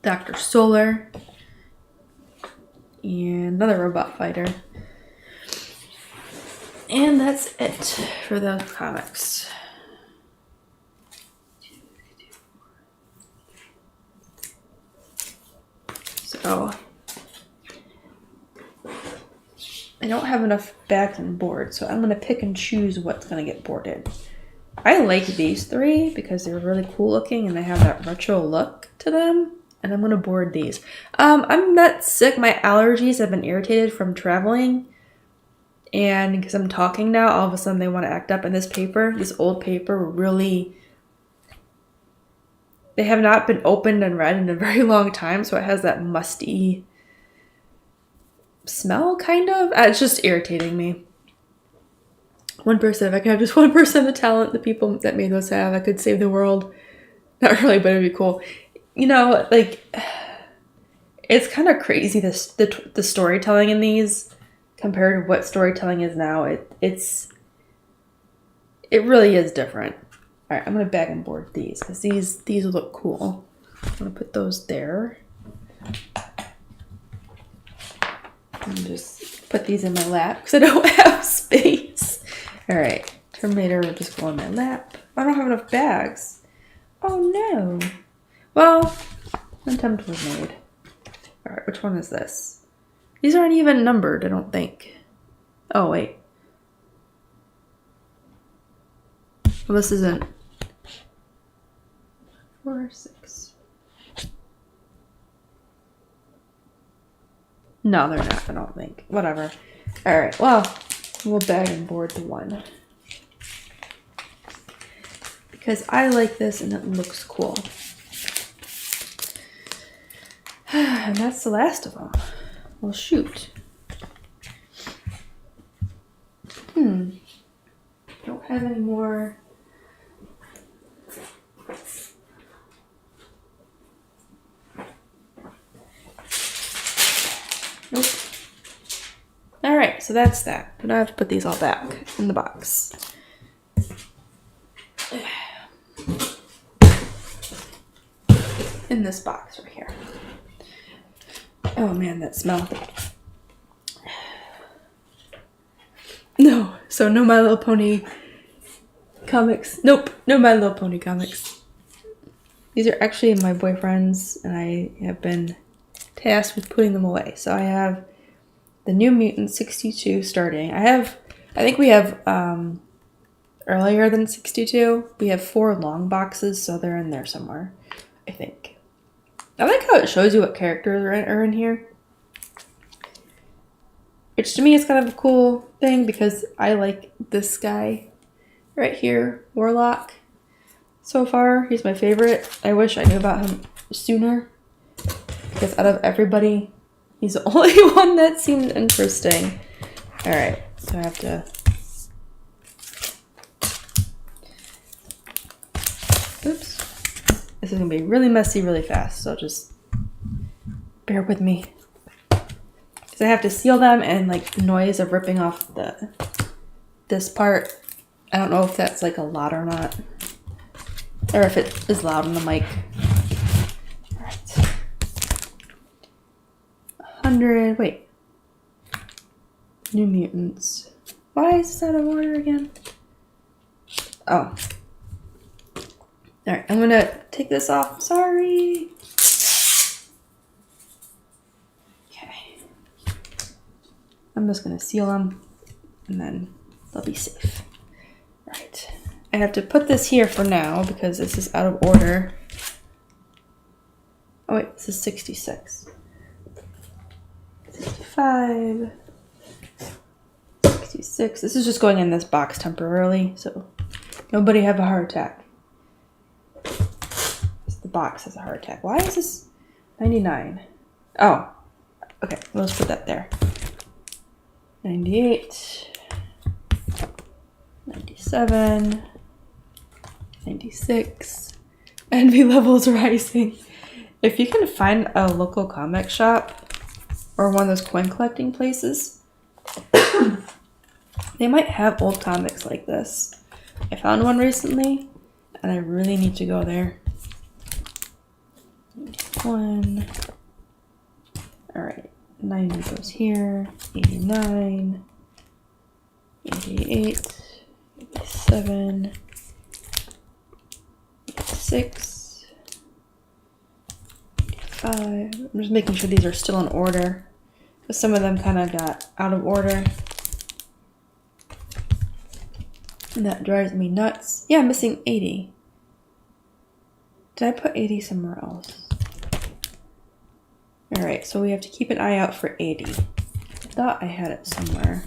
Dr. Solar. And another robot fighter. And that's it for those comics. So I don't have enough bags and boards, so I'm going to pick and choose what's going to get boarded. I like these 3 because they're really cool looking and they have that retro look to them. And I'm going to board these. I'm not sick. My allergies have been irritated from traveling. And because I'm talking now, all of a sudden they want to act up. And this paper, this old paper, really... They have not been opened and read in a very long time. So it has that musty... smell, kind of. It's just irritating me. 1%, if I could have just 1% of the talent the people that made those have, I could save the world. Not really, but it'd be cool. You know, like, it's kind of crazy, the storytelling in these compared to what storytelling is now. It really is different. All right, I'm gonna bag and board these because these look cool. I'm gonna put those there. And just put these in my lap because I don't have space. All right, Terminator will just go in my lap. I don't have enough bags. Oh no. Well, an attempt was made. All right, which one is this? These aren't even numbered, I don't think. Oh, wait. Well, this isn't. 4, 6. No, they're not, I don't think. Whatever. All right, well, we'll bag and board the 1. Because I like this and it looks cool. And that's the last of them. Well, shoot. Don't have any more Nope. Alright, so that's that. But now I have to put these all back in the box. In this box right here. Oh man, that smell. No, so no My Little Pony comics. Nope, no My Little Pony comics. These are actually my boyfriend's, and I have been tasked with putting them away. So I have the New Mutant 62 starting. I think we have earlier than 62. We have 4 long boxes, so they're in there somewhere, I think. I like how it shows you what characters are in here. Which to me is kind of a cool thing because I like this guy right here, Warlock. So far, he's my favorite. I wish I knew about him sooner because out of everybody, he's the only one that seemed interesting. Alright, so I have to... Oops. This is going to be really messy really fast, so just bear with me. Because I have to seal them and like the noise of ripping off this part. I don't know if that's like a lot or not. Or if it is loud on the mic. Alright. 100, wait. New Mutants. Why is this out of order again? Oh. Alright, I'm gonna take this off. Sorry. Okay. I'm just gonna seal them and then they'll be safe. Right. I have to put this here for now because this is out of order. Oh wait, this is 66. 65. 66. This is just going in this box temporarily, so nobody have a heart attack. The box has a heart attack. Why is this 99? Oh, okay. We'll just put that there. 98. 97. 96. Envy levels rising. If you can find a local comic shop or one of those coin collecting places, they might have old comics like this. I found one recently and I really need to go there. 1. Alright, 90 goes here, 89, 88, 87, 86, 85. I'm just making sure these are still in order because some of them kind of got out of order. And that drives me nuts. Yeah, I'm missing 80. Did I put 80 somewhere else? Alright, so we have to keep an eye out for 80. I thought I had it somewhere.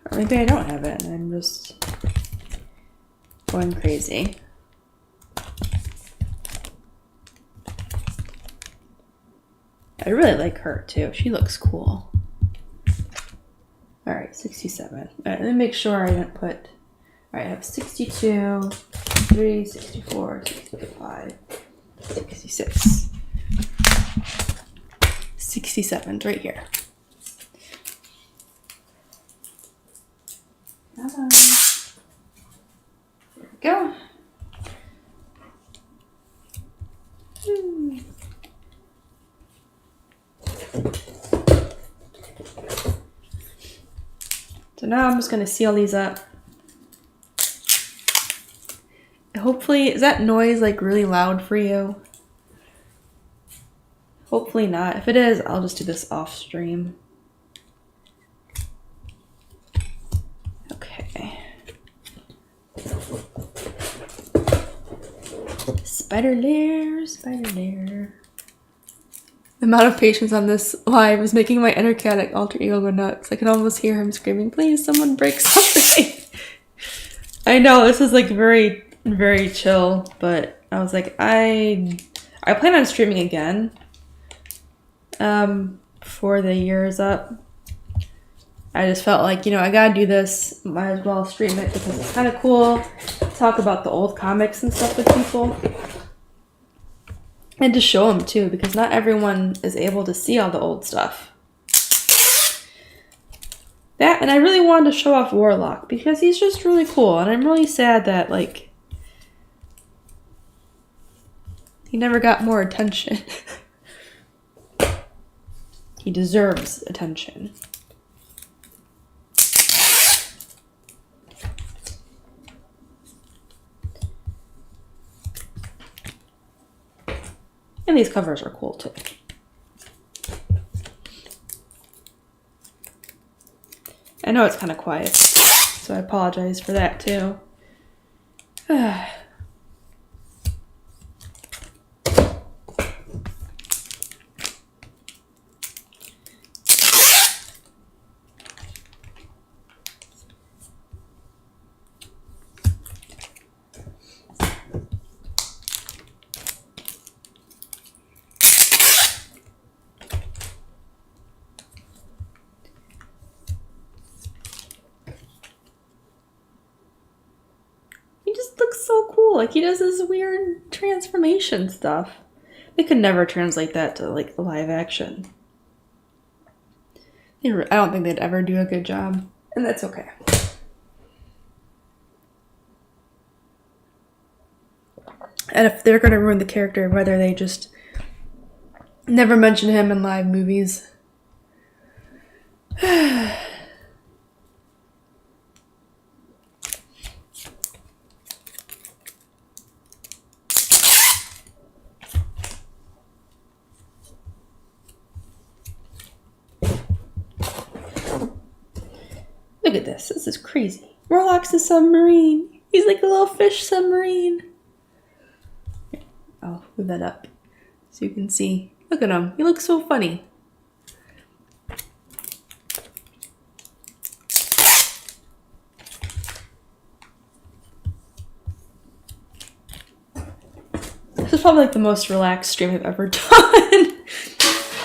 Or maybe I don't have it and I'm just going crazy. I really like her too. She looks cool. Alright, 67. Alright, let me make sure I didn't put... Alright, I have 62, 63, 64, 65, 66. 67's right here. Come on. There we go. So now I'm just going to seal these up. Hopefully, is that noise like really loud for you? Hopefully not. If it is, I'll just do this off stream. Okay. Spider lair, spider lair. The amount of patience on this live is making my inner cat alter ego go nuts. I can almost hear him screaming, please, someone break something. I know, this is like very, very chill, but I was like, I plan on streaming again before the year is up. I just felt like, you know, I gotta do this. Might as well stream it because it's kind of cool talk about the old comics and stuff with people. And to show them too, because not everyone is able to see all the old stuff. That, and I really wanted to show off Warlock because he's just really cool, and I'm really sad that, like, he never got more attention. He deserves attention. And these covers are cool too. I know it's kind of quiet, so I apologize for that too. Looks so cool. Like, he does this weird transformation stuff. They could never translate that to, like, live action. I don't think they'd ever do a good job, and that's okay. And if they're gonna ruin the character, whether they just never mention him in live movies. Look at this. This is crazy. Warlock's a submarine. He's like a little fish submarine. I'll move that up so you can see. Look at him. He looks so funny. This is probably like the most relaxed stream I've ever done.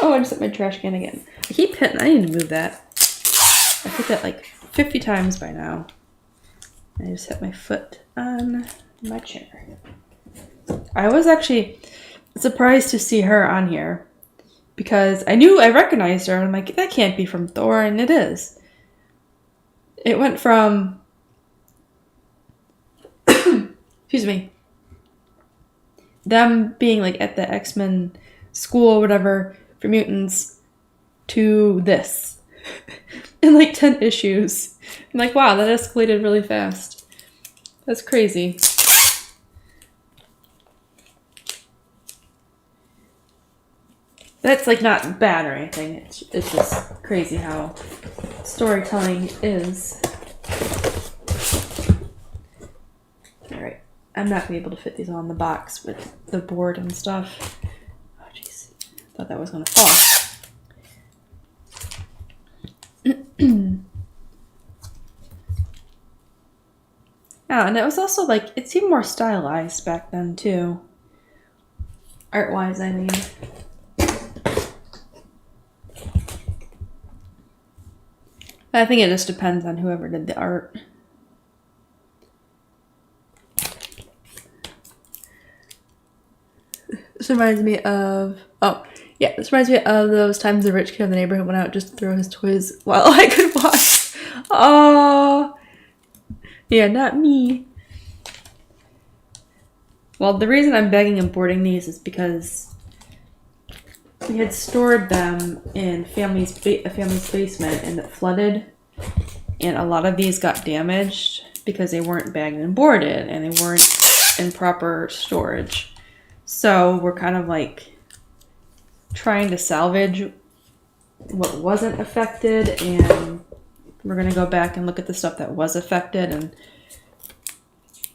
Oh, I just hit my trash can again. I keep hitting. I need to move that. I hit that like 50 times by now. I just hit my foot on my chair. I was actually surprised to see her on here because I recognized her and I'm like, that can't be from Thor, and it is. It went from excuse me, them being like at the X-Men school or whatever for mutants to this in like 10 issues. I'm like, wow, that escalated really fast. That's crazy. That's like not bad or anything. It's just crazy how storytelling is. Alright. I'm not gonna be able to fit these all in the box with the board and stuff. Oh jeez. Thought that was gonna fall. Yeah, and it was also like, it seemed more stylized back then too. Art-wise, I mean. I think it just depends on whoever did the art. This reminds me of... Oh, yeah. This reminds me of those times the rich kid in the neighborhood went out just to throw his toys while I could watch. Oh, yeah, not me. Well, the reason I'm begging and boarding these is because we had stored them in a family's basement and it flooded. And a lot of these got damaged because they weren't bagged and boarded and they weren't in proper storage. So we're kind of like trying to salvage what wasn't affected, and we're going to go back and look at the stuff that was affected and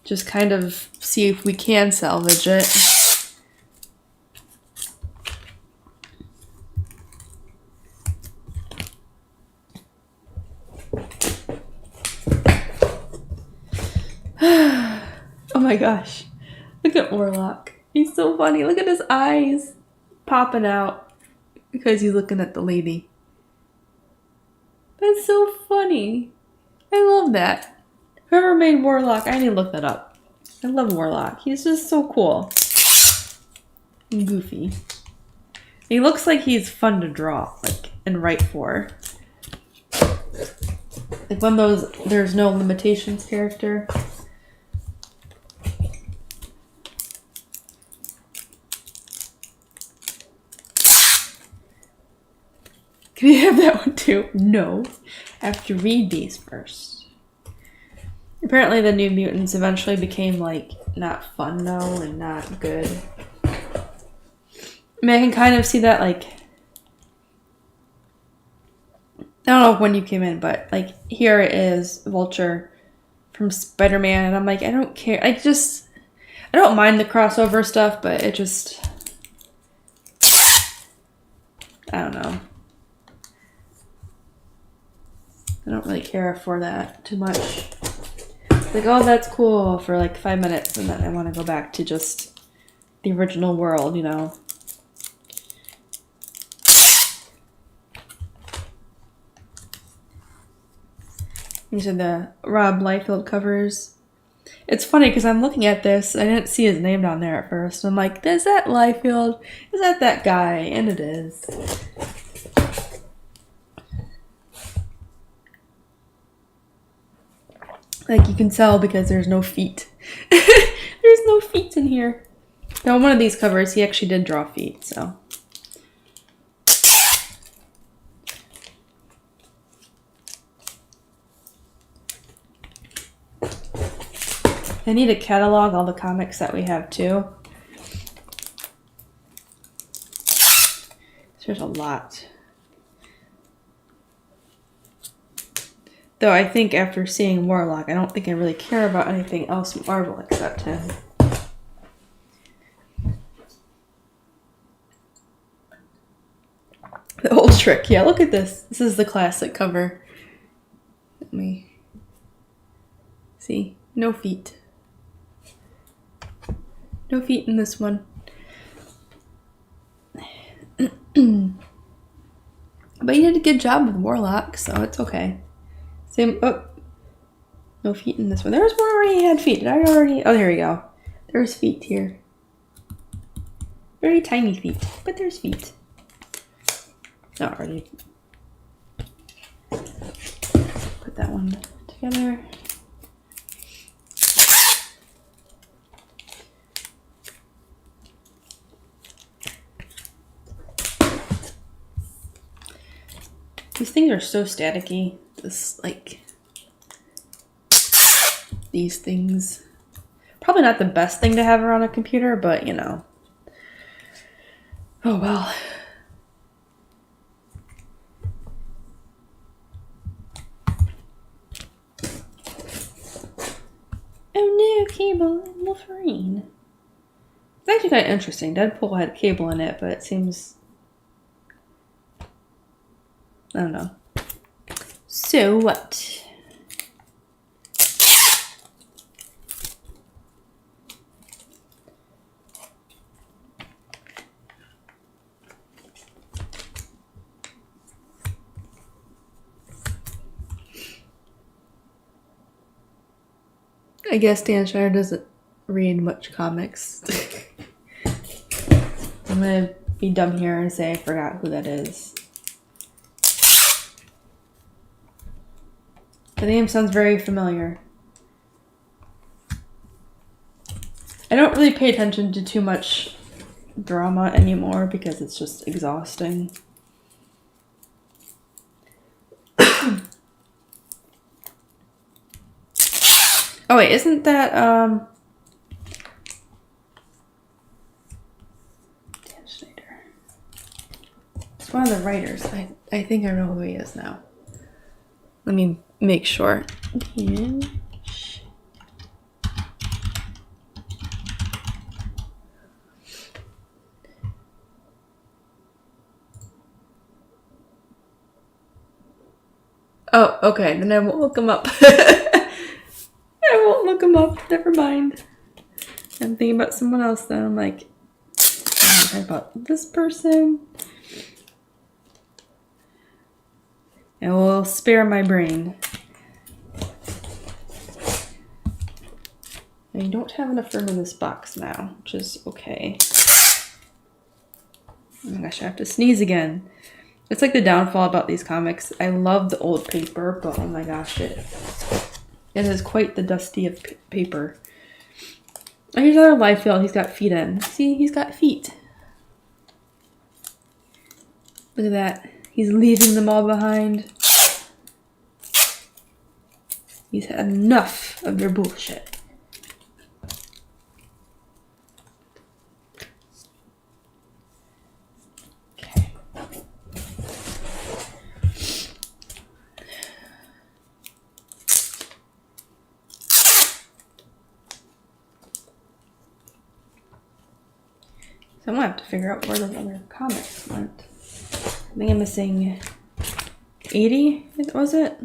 just kind of see if we can salvage it. Oh my gosh. Look at Warlock. He's so funny. Look at his eyes popping out because he's looking at the lady. That's so funny. I love that. Whoever made Warlock, I need to look that up. I love Warlock. He's just so cool. And goofy. He looks like he's fun to draw, like, and write for. Like one of those there's no limitations character. Can you have that one too? No. I have to read these first. Apparently the New Mutants eventually became, like, not fun though and not good. I mean, I can kind of see that, like, I don't know when you came in, but, like, here it is, Vulture from Spider-Man, and I'm like, I don't care. I don't mind the crossover stuff, but it just, I don't know. I don't really care for that too much. Like, oh, that's cool for like 5 minutes, and then I want to go back to just the original world, you know. These are the Rob Liefeld covers. It's funny because I'm looking at this. I didn't see his name down there at first. I'm like, is that Liefeld? Is that guy? And it is. Like, you can tell because there's no feet. There's no feet in here. Now, one of these covers, he actually did draw feet, so. I need to catalog all the comics that we have, too. There's a lot. Though I think after seeing Warlock, I don't think I really care about anything else Marvel except him. The old trick. Yeah, look at this. This is the classic cover. Let me see. No feet. No feet in this one. But you did a good job with Warlock, so it's okay. Same. Oh, no feet in this one. There was one already had feet. Did I already? Oh, here we go. There's feet here. Very tiny feet, but there's feet. Already. Put that one together. These things are so staticky. This, like, these things. Probably not the best thing to have around a computer, but, you know. Oh, well. Oh, no, Cable and Wolverine. It's actually kind of interesting. Deadpool had Cable in it, but it seems... I don't know. So what? I guess Dan Schneider doesn't read much comics. I'm gonna be dumb here and say I forgot who that is. The name sounds very familiar. I don't really pay attention to too much drama anymore because it's just exhausting. Oh wait, isn't that Dan Schneider? It's one of the writers. I think I know who he is now. Let me make sure. Oh, okay. Then I won't look him up. I won't look him up. Never mind. I'm thinking about someone else then. I'm like, I'm talking about this person. I will spare my brain. I don't have enough room in this box now, which is okay. Oh my gosh, I have to sneeze again. It's like the downfall about these comics. I love the old paper, but oh my gosh, it is quite the dusty of paper. Oh, here's another Liefeld. He's got feet in. See, he's got feet. Look at that. He's leaving them all behind. He's had enough of their bullshit. Okay. So I'm gonna have to figure out where the other comics went. I think I'm missing 80, was it?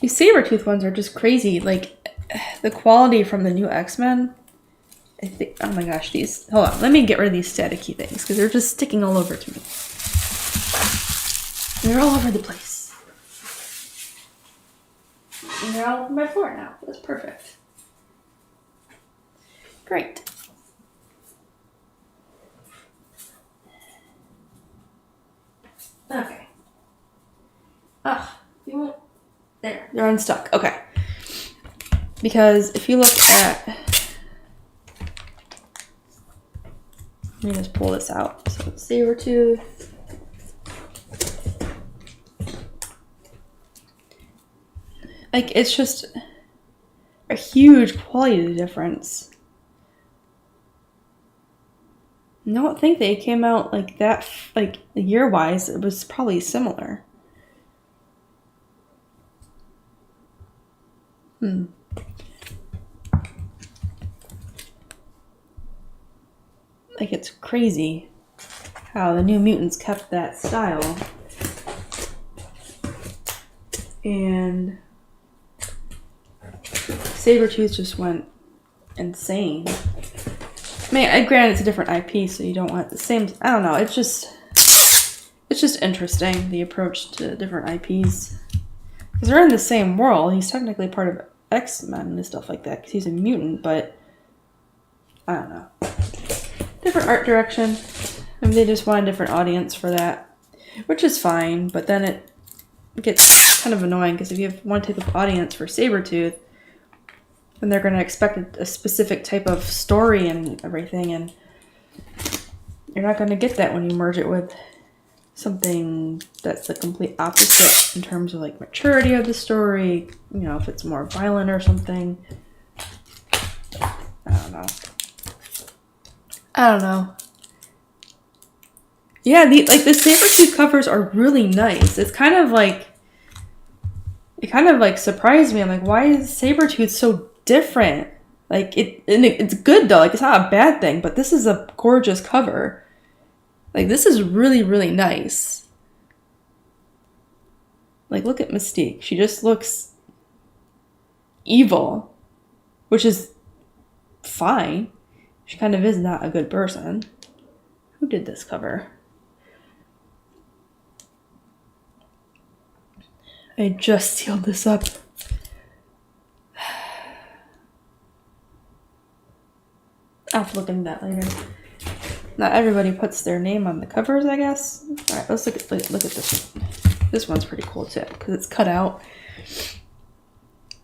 These Sabretooth ones are just crazy. Like, the quality from the new X-Men, I think, oh my gosh, these, hold on, let me get rid of these staticky things, because they're just sticking all over to me. They're all over the place. And they're all over my floor now. That's perfect. Great. Okay. Ah, you won't. There. They're unstuck. Okay. Because if you look at... Let me just pull this out. So it's Sabretooth. Like, it's just a huge quality difference. I don't think they came out like that, like, year-wise. It was probably similar. Like, it's crazy how the New Mutants kept that style. And Sabretooth just went insane. I mean, granted, it's a different IP, so you don't want the same... I don't know, it's just interesting, the approach to different IPs. Because they're in the same world. He's technically part of X-Men and stuff like that, because he's a mutant, but... I don't know. Different art direction. I mean, they just want a different audience for that. Which is fine, but then it gets kind of annoying, because if you have one type of audience for Sabretooth, then they're going to expect a specific type of story and everything, and you're not going to get that when you merge it with something that's the complete opposite in terms of, like, maturity of the story, you know, if it's more violent or something. I don't know. Yeah, the Sabretooth covers are really nice. It's kind of like, it kind of like surprised me. I'm like, why is Sabretooth so different? Like, it's good though. Like, it's not a bad thing, but this is a gorgeous cover. Like, this is really, really nice. Like, look at Mystique. She just looks evil, which is fine. She kind of is not a good person. Who did this cover? I just sealed this up. I'll have to look into that later. Not everybody puts their name on the covers, I guess. All right, let's look at this one. This one's pretty cool too, because it's cut out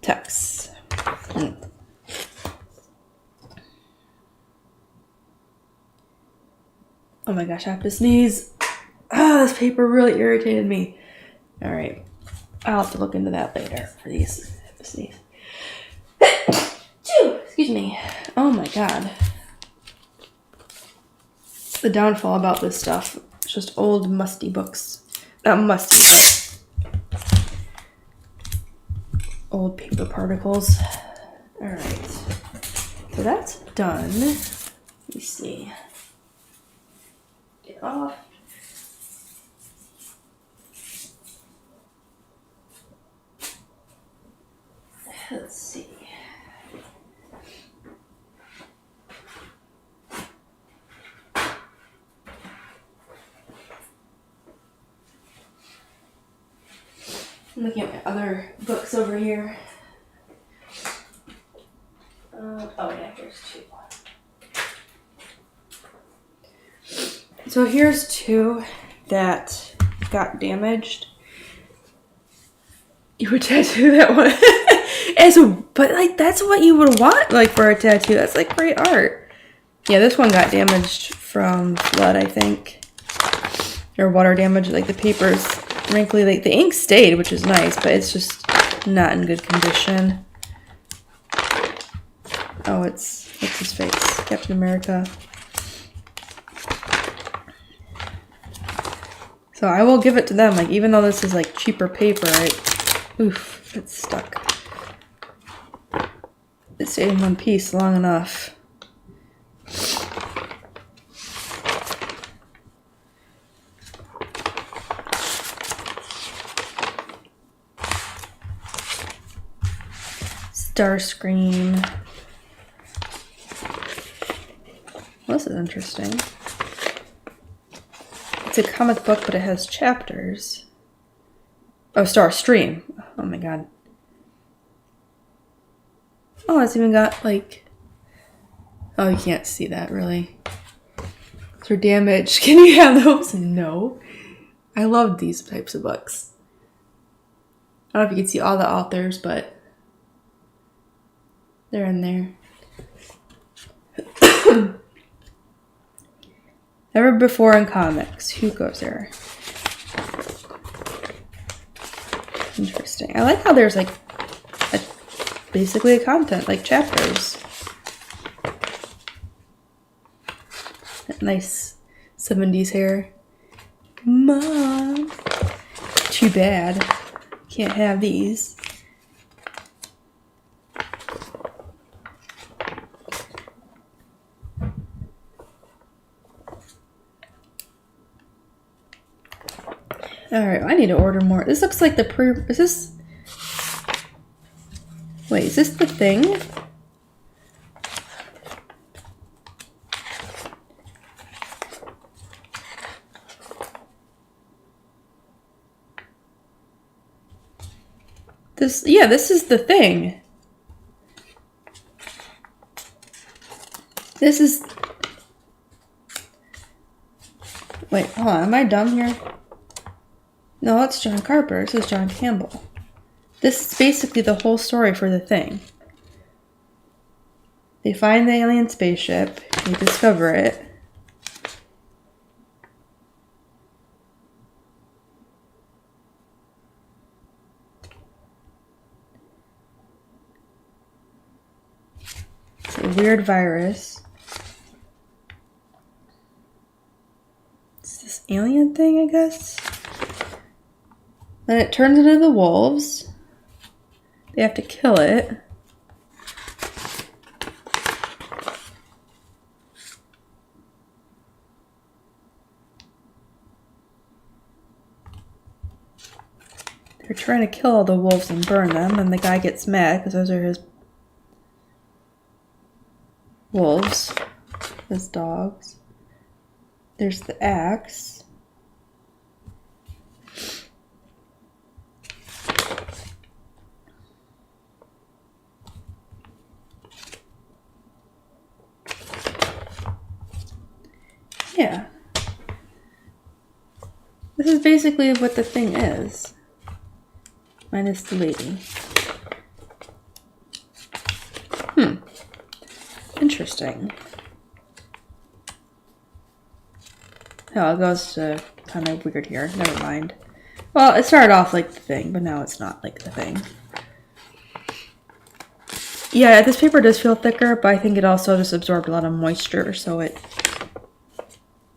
text. Oh my gosh, I have to sneeze. Ah, this paper really irritated me. All right, I'll have to look into that later for these. I have to sneeze. Excuse me. Oh my god. The downfall about this stuff. It's just old musty books. Not musty, but old paper particles. Alright. So that's done. Let me see. Get off. Let's see. I'm looking at my other books over here. Oh yeah, here's two. So here's two that got damaged. You would tattoo that one but like that's what you would want like for a tattoo. That's like great art. Yeah, this one got damaged from flood, I think, or water damage. Like the paper's wrinkly. Like the ink stayed, which is nice, but it's just not in good condition. Oh, what's his face? Captain America. So I will give it to them. Like even though this is like cheaper paper, it's stuck. It stayed in one piece long enough. Starscream. Well, this is interesting. It's a comic book, but it has chapters. Oh, Starstream. Oh my god. Oh, it's even got like... Oh, you can't see that really. They're damaged. Can you have those? No. I love these types of books. I don't know if you can see all the authors, but they're in there. Never before in comics. Who goes there? Interesting. I like how there's like basically a content, like chapters. Nice 70s hair. Mom. Too bad. Can't have these. Alright, I need to order more. This looks like the is this... Wait, is this the thing? This is the thing. This is... Wait, hold on, am I dumb here? No, that's John Carper. This is John Campbell. This is basically the whole story for the thing. They find the alien spaceship. They discover it. It's a weird virus. It's this alien thing, I guess? Then it turns into the wolves. They have to kill it. They're trying to kill all the wolves and burn them, and the guy gets mad because those are his wolves, his dogs. There's the axe. Yeah. This is basically what the thing is. Minus the lady. Interesting. Oh, it goes to kind of weird here. Never mind. Well, it started off like the thing, but now it's not like the thing. Yeah, this paper does feel thicker, but I think it also just absorbed a lot of moisture, so it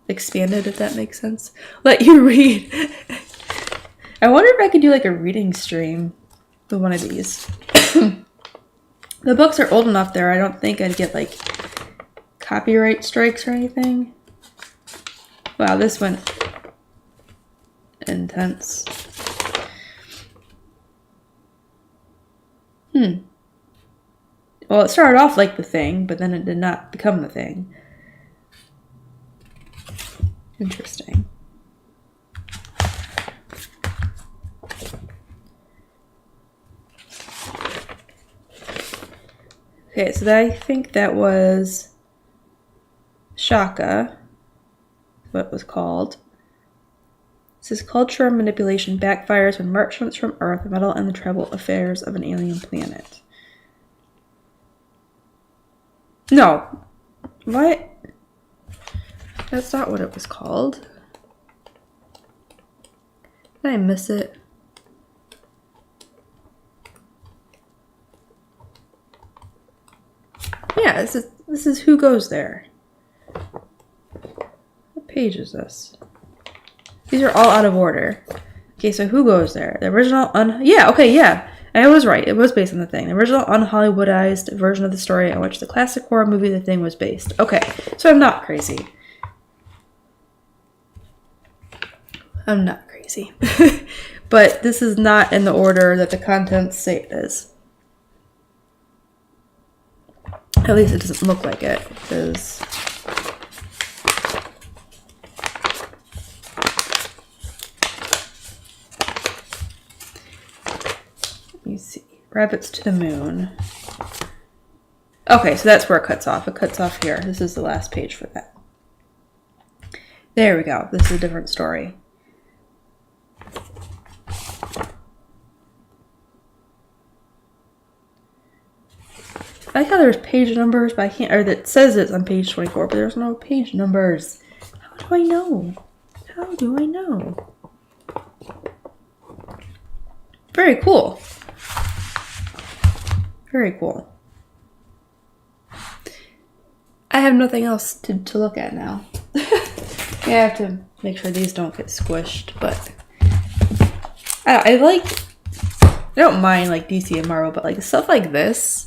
expanded, if that makes sense. Let you read. I wonder if I could do like a reading stream with one of these. The books are old enough there. I don't think I'd get like copyright strikes or anything. Wow, this went intense. Well, it started off like the thing, but then it did not become the thing. Interesting. Okay, so I think that was Shaka, what it was called. It says cultural manipulation backfires when merchants from Earth meddle in the tribal affairs of an alien planet. No. What? That's not what it was called. Did I miss it? Yeah, this is Who Goes There. What page is this? These are all out of order. Okay, so Who Goes There? The original yeah. I was right. It was based on The Thing. The original un-Hollywoodized version of the story on which the classic horror movie The Thing was based. Okay, so I'm not crazy. I'm not crazy. But this is not in the order that the contents say it is. At least it doesn't look like it, because... Let me see. Rabbits to the Moon. Okay, so that's where it cuts off. It cuts off here. This is the last page for that. There we go. This is a different story. I like how there's page numbers, but I can't, or that says it's on page 24, but there's no page numbers. How do I know? How do I know? Very cool. Very cool. I have nothing else to look at now. I have to make sure these don't get squished, but I don't mind like DC and Marvel, but like stuff like this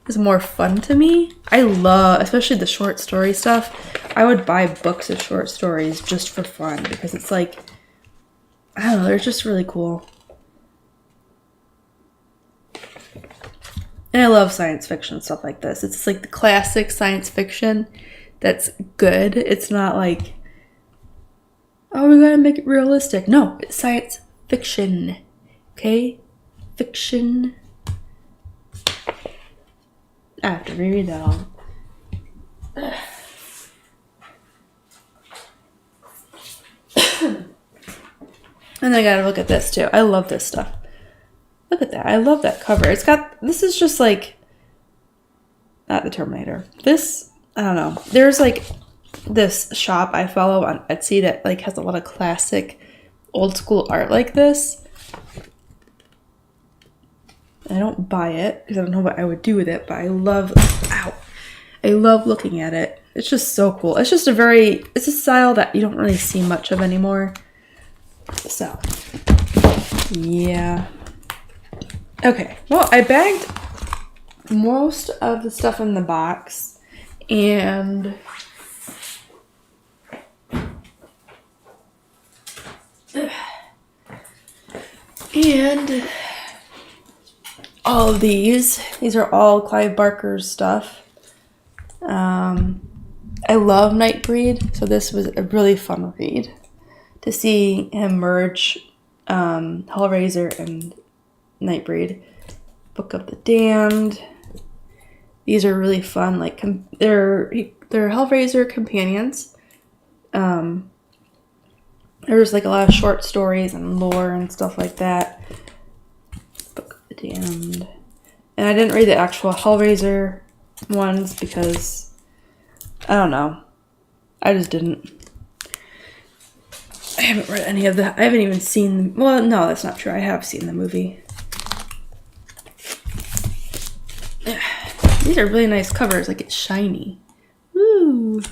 is more fun to me. I love, especially the short story stuff. I would buy books of short stories just for fun because it's like, I don't know, they're just really cool. And I love science fiction stuff like this. It's like the classic science fiction that's good. It's not like, oh, we gotta make it realistic. No, it's science fiction. Okay? Fiction. I have to reread that all. And I gotta look at this too. I love this stuff. Look at that. I love that cover. It's got, this is just like, not the Terminator. This, I don't know. There's like this shop I follow on Etsy that like has a lot of classic old school art like this. I don't buy it because I don't know what I would do with it, but I love, I love looking at it. It's just so cool. It's just it's a style that you don't really see much of anymore. So, yeah. Okay, well, I bagged most of the stuff in the box, and all of these are all Clive Barker's stuff. I love Nightbreed, so this was a really fun read to see him merge Hellraiser and Nightbreed. Book of the Damned. These are really fun. Like they're Hellraiser companions. There's like a lot of short stories and lore and stuff like that. Book of the Damned. And I didn't read the actual Hellraiser ones because I don't know. I just didn't. I haven't read any of the. I haven't even seen. Well, no, that's not true. I have seen the movie. These are really nice covers. Like it's shiny. Woo!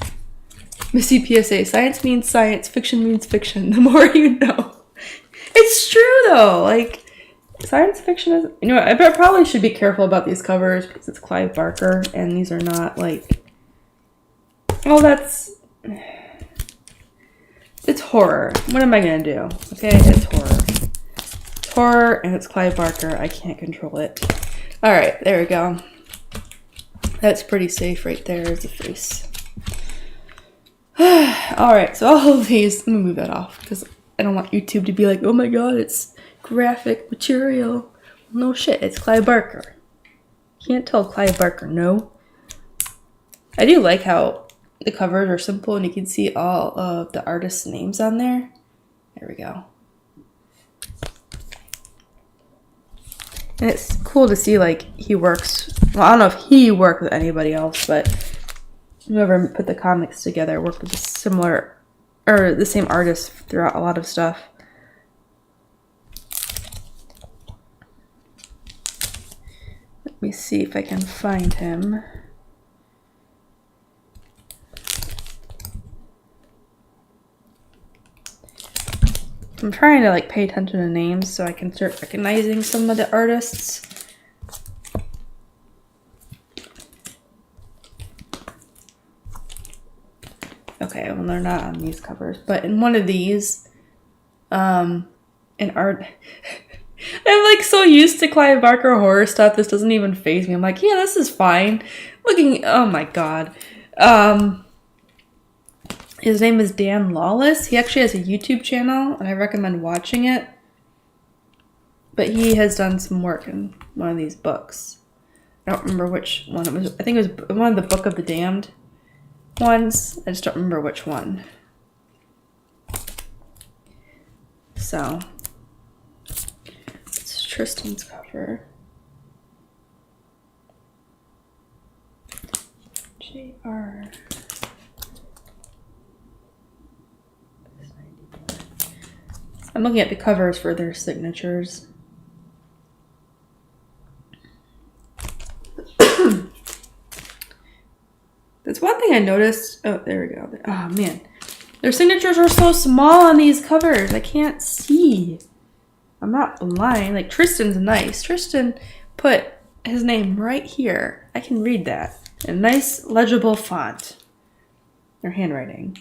Missy PSA. Science means science. Fiction means fiction. The more you know. It's true though. Like science fiction is. You know, I probably should be careful about these covers because it's Clive Barker, and these are not like. Oh, that's. It's horror. What am I gonna do? Okay, it's horror. It's horror and it's Clive Barker. I can't control it. Alright, there we go. That's pretty safe right there as a face. Alright, so all of these, let me move that off because I don't want YouTube to be like, oh my god, it's graphic material. No shit, it's Clive Barker. Can't tell Clive Barker no. I do like how the covers are simple and you can see all of the artists' names on there. There we go. And it's cool to see, like, he works... Well, I don't know if he worked with anybody else, but whoever put the comics together worked with a similar... or the same artist throughout a lot of stuff. Let me see if I can find him. I'm trying to like pay attention to names so I can start recognizing some of the artists. Okay, well they're not on these covers, but in one of these, in art, I'm like so used to Clive Barker horror stuff. This doesn't even faze me. I'm like, yeah, this is fine. Looking, oh my god. His name is Dan Lawless. He actually has a YouTube channel, and I recommend watching it. But he has done some work in one of these books. I don't remember which one it was. I think it was one of the Book of the Damned ones. I just don't remember which one. So, it's Tristan's cover. JR. I'm looking at the covers for their signatures. That's one thing I noticed. Oh, there we go. Oh, man. Their signatures are so small on these covers. I can't see. I'm not blind. Like, Tristan's nice. Tristan put his name right here. I can read that. A nice, legible font. Or handwriting.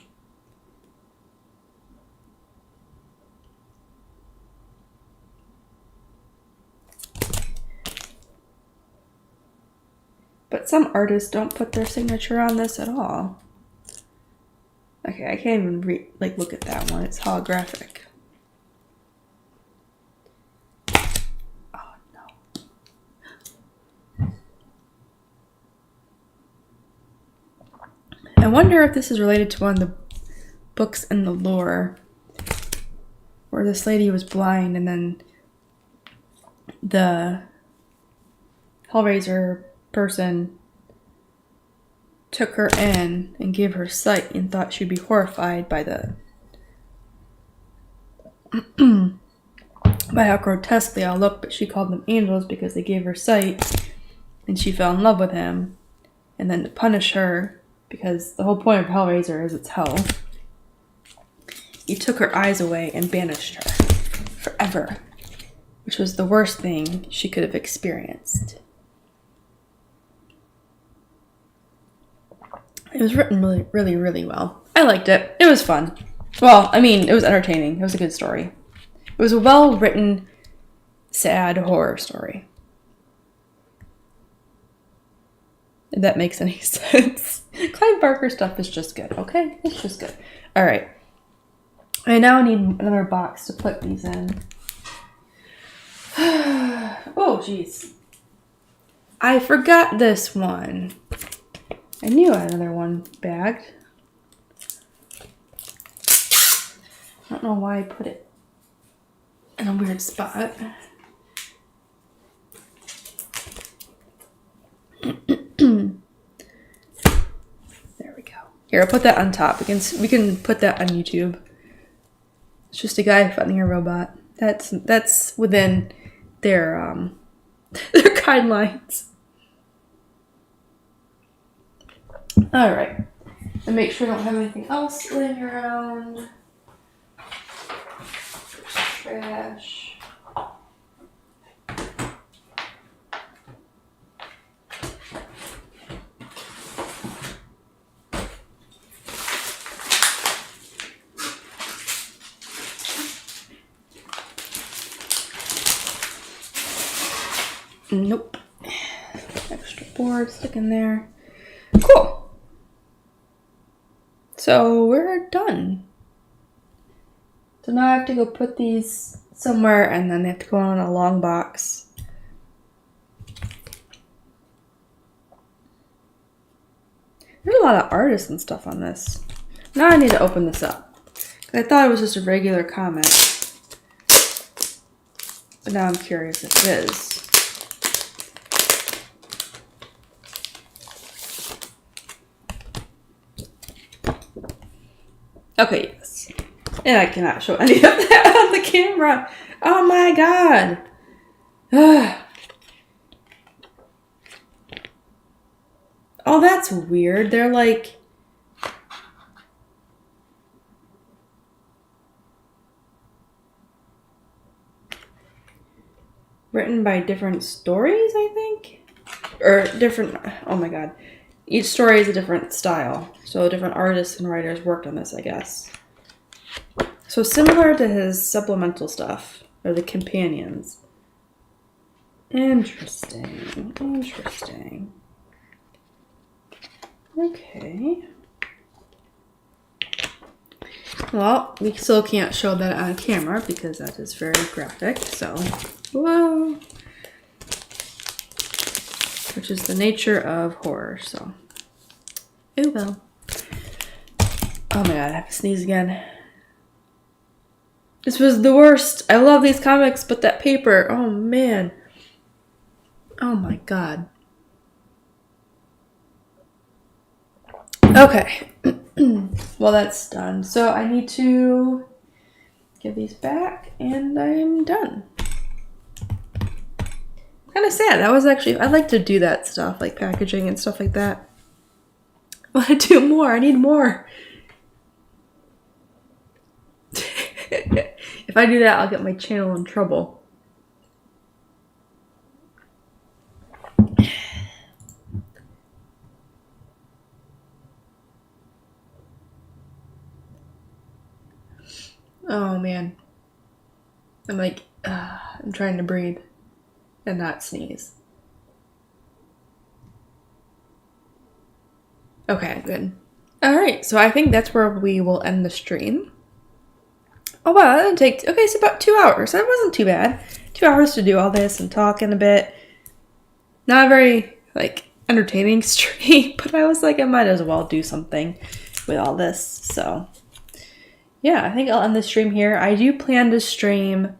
But some artists don't put their signature on this at all. Okay, I can't even look at that one. It's holographic. Oh no. I wonder if this is related to one of the books in the lore where this lady was blind and then the Hellraiser person took her in and gave her sight and thought she'd be horrified by by how grotesque they all look, but she called them angels because they gave her sight and she fell in love with him. And then to punish her, because the whole point of Hellraiser is it's hell, he took her eyes away and banished her forever, which was the worst thing she could have experienced. It was written really, really, really well. I liked it. It was fun. Well, I mean, it was entertaining. It was a good story. It was a well-written, sad horror story. If that makes any sense. Clive Barker stuff is just good, okay? It's just good. All right. I now need another box to put these in. Oh, jeez. I forgot this one. I knew I had another one bagged. I don't know why I put it in a weird spot. There we go. Here, I'll put that on top. We can put that on YouTube. It's just a guy finding a robot. That's within their their guidelines. All right, and make sure I don't have anything else laying around. Trash. Nope. Extra board stick in there. Cool. So we're done. So now I have to go put these somewhere and then they have to go on a long box. There's a lot of artists and stuff on this. Now I need to open this up. I thought it was just a regular comic. But now I'm curious if it is. Okay, yes. And I cannot show any of that on the camera. Oh my god. Oh, that's weird. They're like... written by different stories, I think? Or different... oh my god. Each story is a different style. So different artists and writers worked on this, I guess. So similar to his supplemental stuff. Or the companions. Interesting. Interesting. Okay. Well, we still can't show that on camera because that is very graphic, so... whoa! Which is the nature of horror, so... oh well. Oh my god, I have to sneeze again. This was the worst. I love these comics, but that paper, oh man. Oh my god. Okay. Well, that's done. So I need to give these back, and I'm done. Kind of sad. That was actually... I'd like to do that stuff, like packaging and stuff like that. I want to do more. I need more. If I do that, I'll get my channel in trouble. Oh man. I'm like, I'm trying to breathe and not sneeze. Okay, good. Alright, so I think that's where we will end the stream. Oh wow, that didn't take... okay, so about 2 hours. That wasn't too bad. 2 hours to do all this and talk in a bit. Not a very, like, entertaining stream, but I was like, I might as well do something with all this, so... yeah, I think I'll end the stream here. I do plan to stream...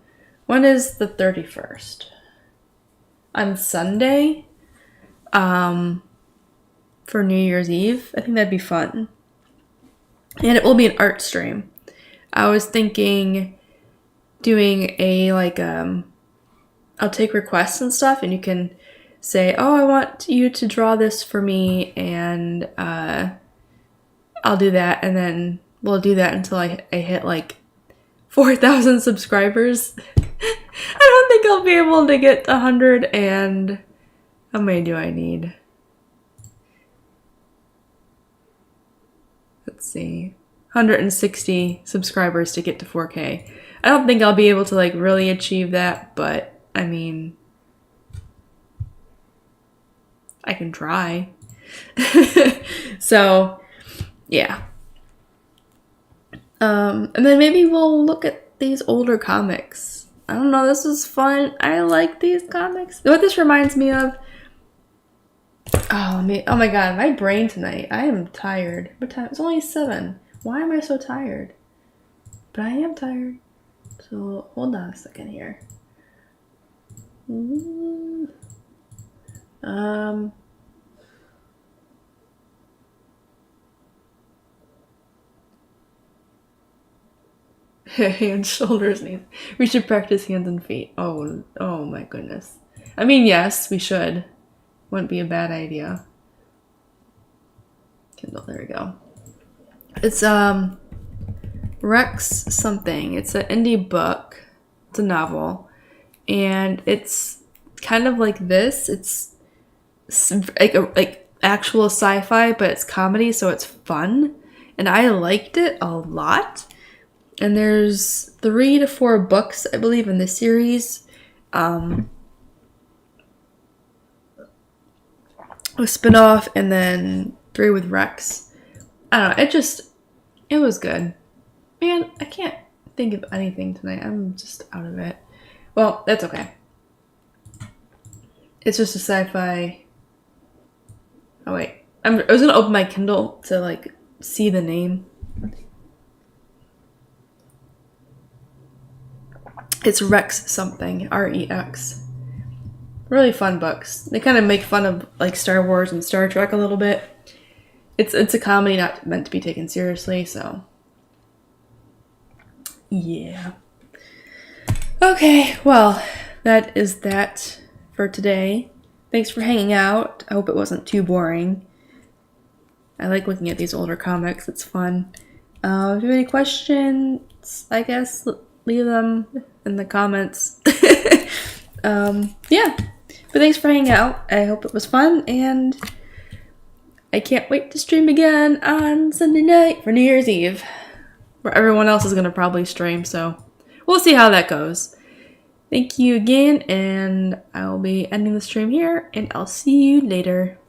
when is the 31st? On Sunday? For New Year's Eve. I think that'd be fun. And it will be an art stream. I was thinking doing a, like, I'll take requests and stuff, and you can say, oh, I want you to draw this for me, and I'll do that, and then we'll do that until I hit, like, 4,000 subscribers. I don't think I'll be able to get 100, and how many do I need? Let's see. 160 subscribers to get to 4K. I don't think I'll be able to, like, really achieve that, but, I mean, I can try. So, yeah. And then maybe we'll look at these older comics. I don't know, this is fun. I like these comics. What this reminds me of... oh my god, my brain tonight. I am tired. What time? It's only 7. Why am I so tired? But I am tired. So, hold on a second here. Hands, shoulders, knees. We should practice hands and feet. Oh my goodness. I mean, yes, we should. Wouldn't be a bad idea. Kindle, there we go. It's Rex something. It's an indie book. It's a novel, and it's kind of like this. It's like actual sci-fi, but it's comedy, so it's fun, and I liked it a lot. And there's 3 to 4 books, I believe, in this series. A spin-off, and then 3 with Rex. I don't know, it was good. Man, I can't think of anything tonight. I'm just out of it. Well, that's okay. It's just a sci-fi... oh wait, I was gonna open my Kindle to like see the name. It's Rex something, REX. Really fun books. They kind of make fun of like Star Wars and Star Trek a little bit. It's a comedy, not meant to be taken seriously, so yeah. Okay, well, that is that for today. Thanks for hanging out. I hope it wasn't too boring. I like looking at these older comics. It's fun. If you have any questions, I guess leave them in the comments. Yeah. But thanks for hanging out. I hope it was fun, and I can't wait to stream again on Sunday night for New Year's Eve, where everyone else is going to probably stream, so we'll see how that goes. Thank you again, and I'll be ending the stream here, and I'll see you later.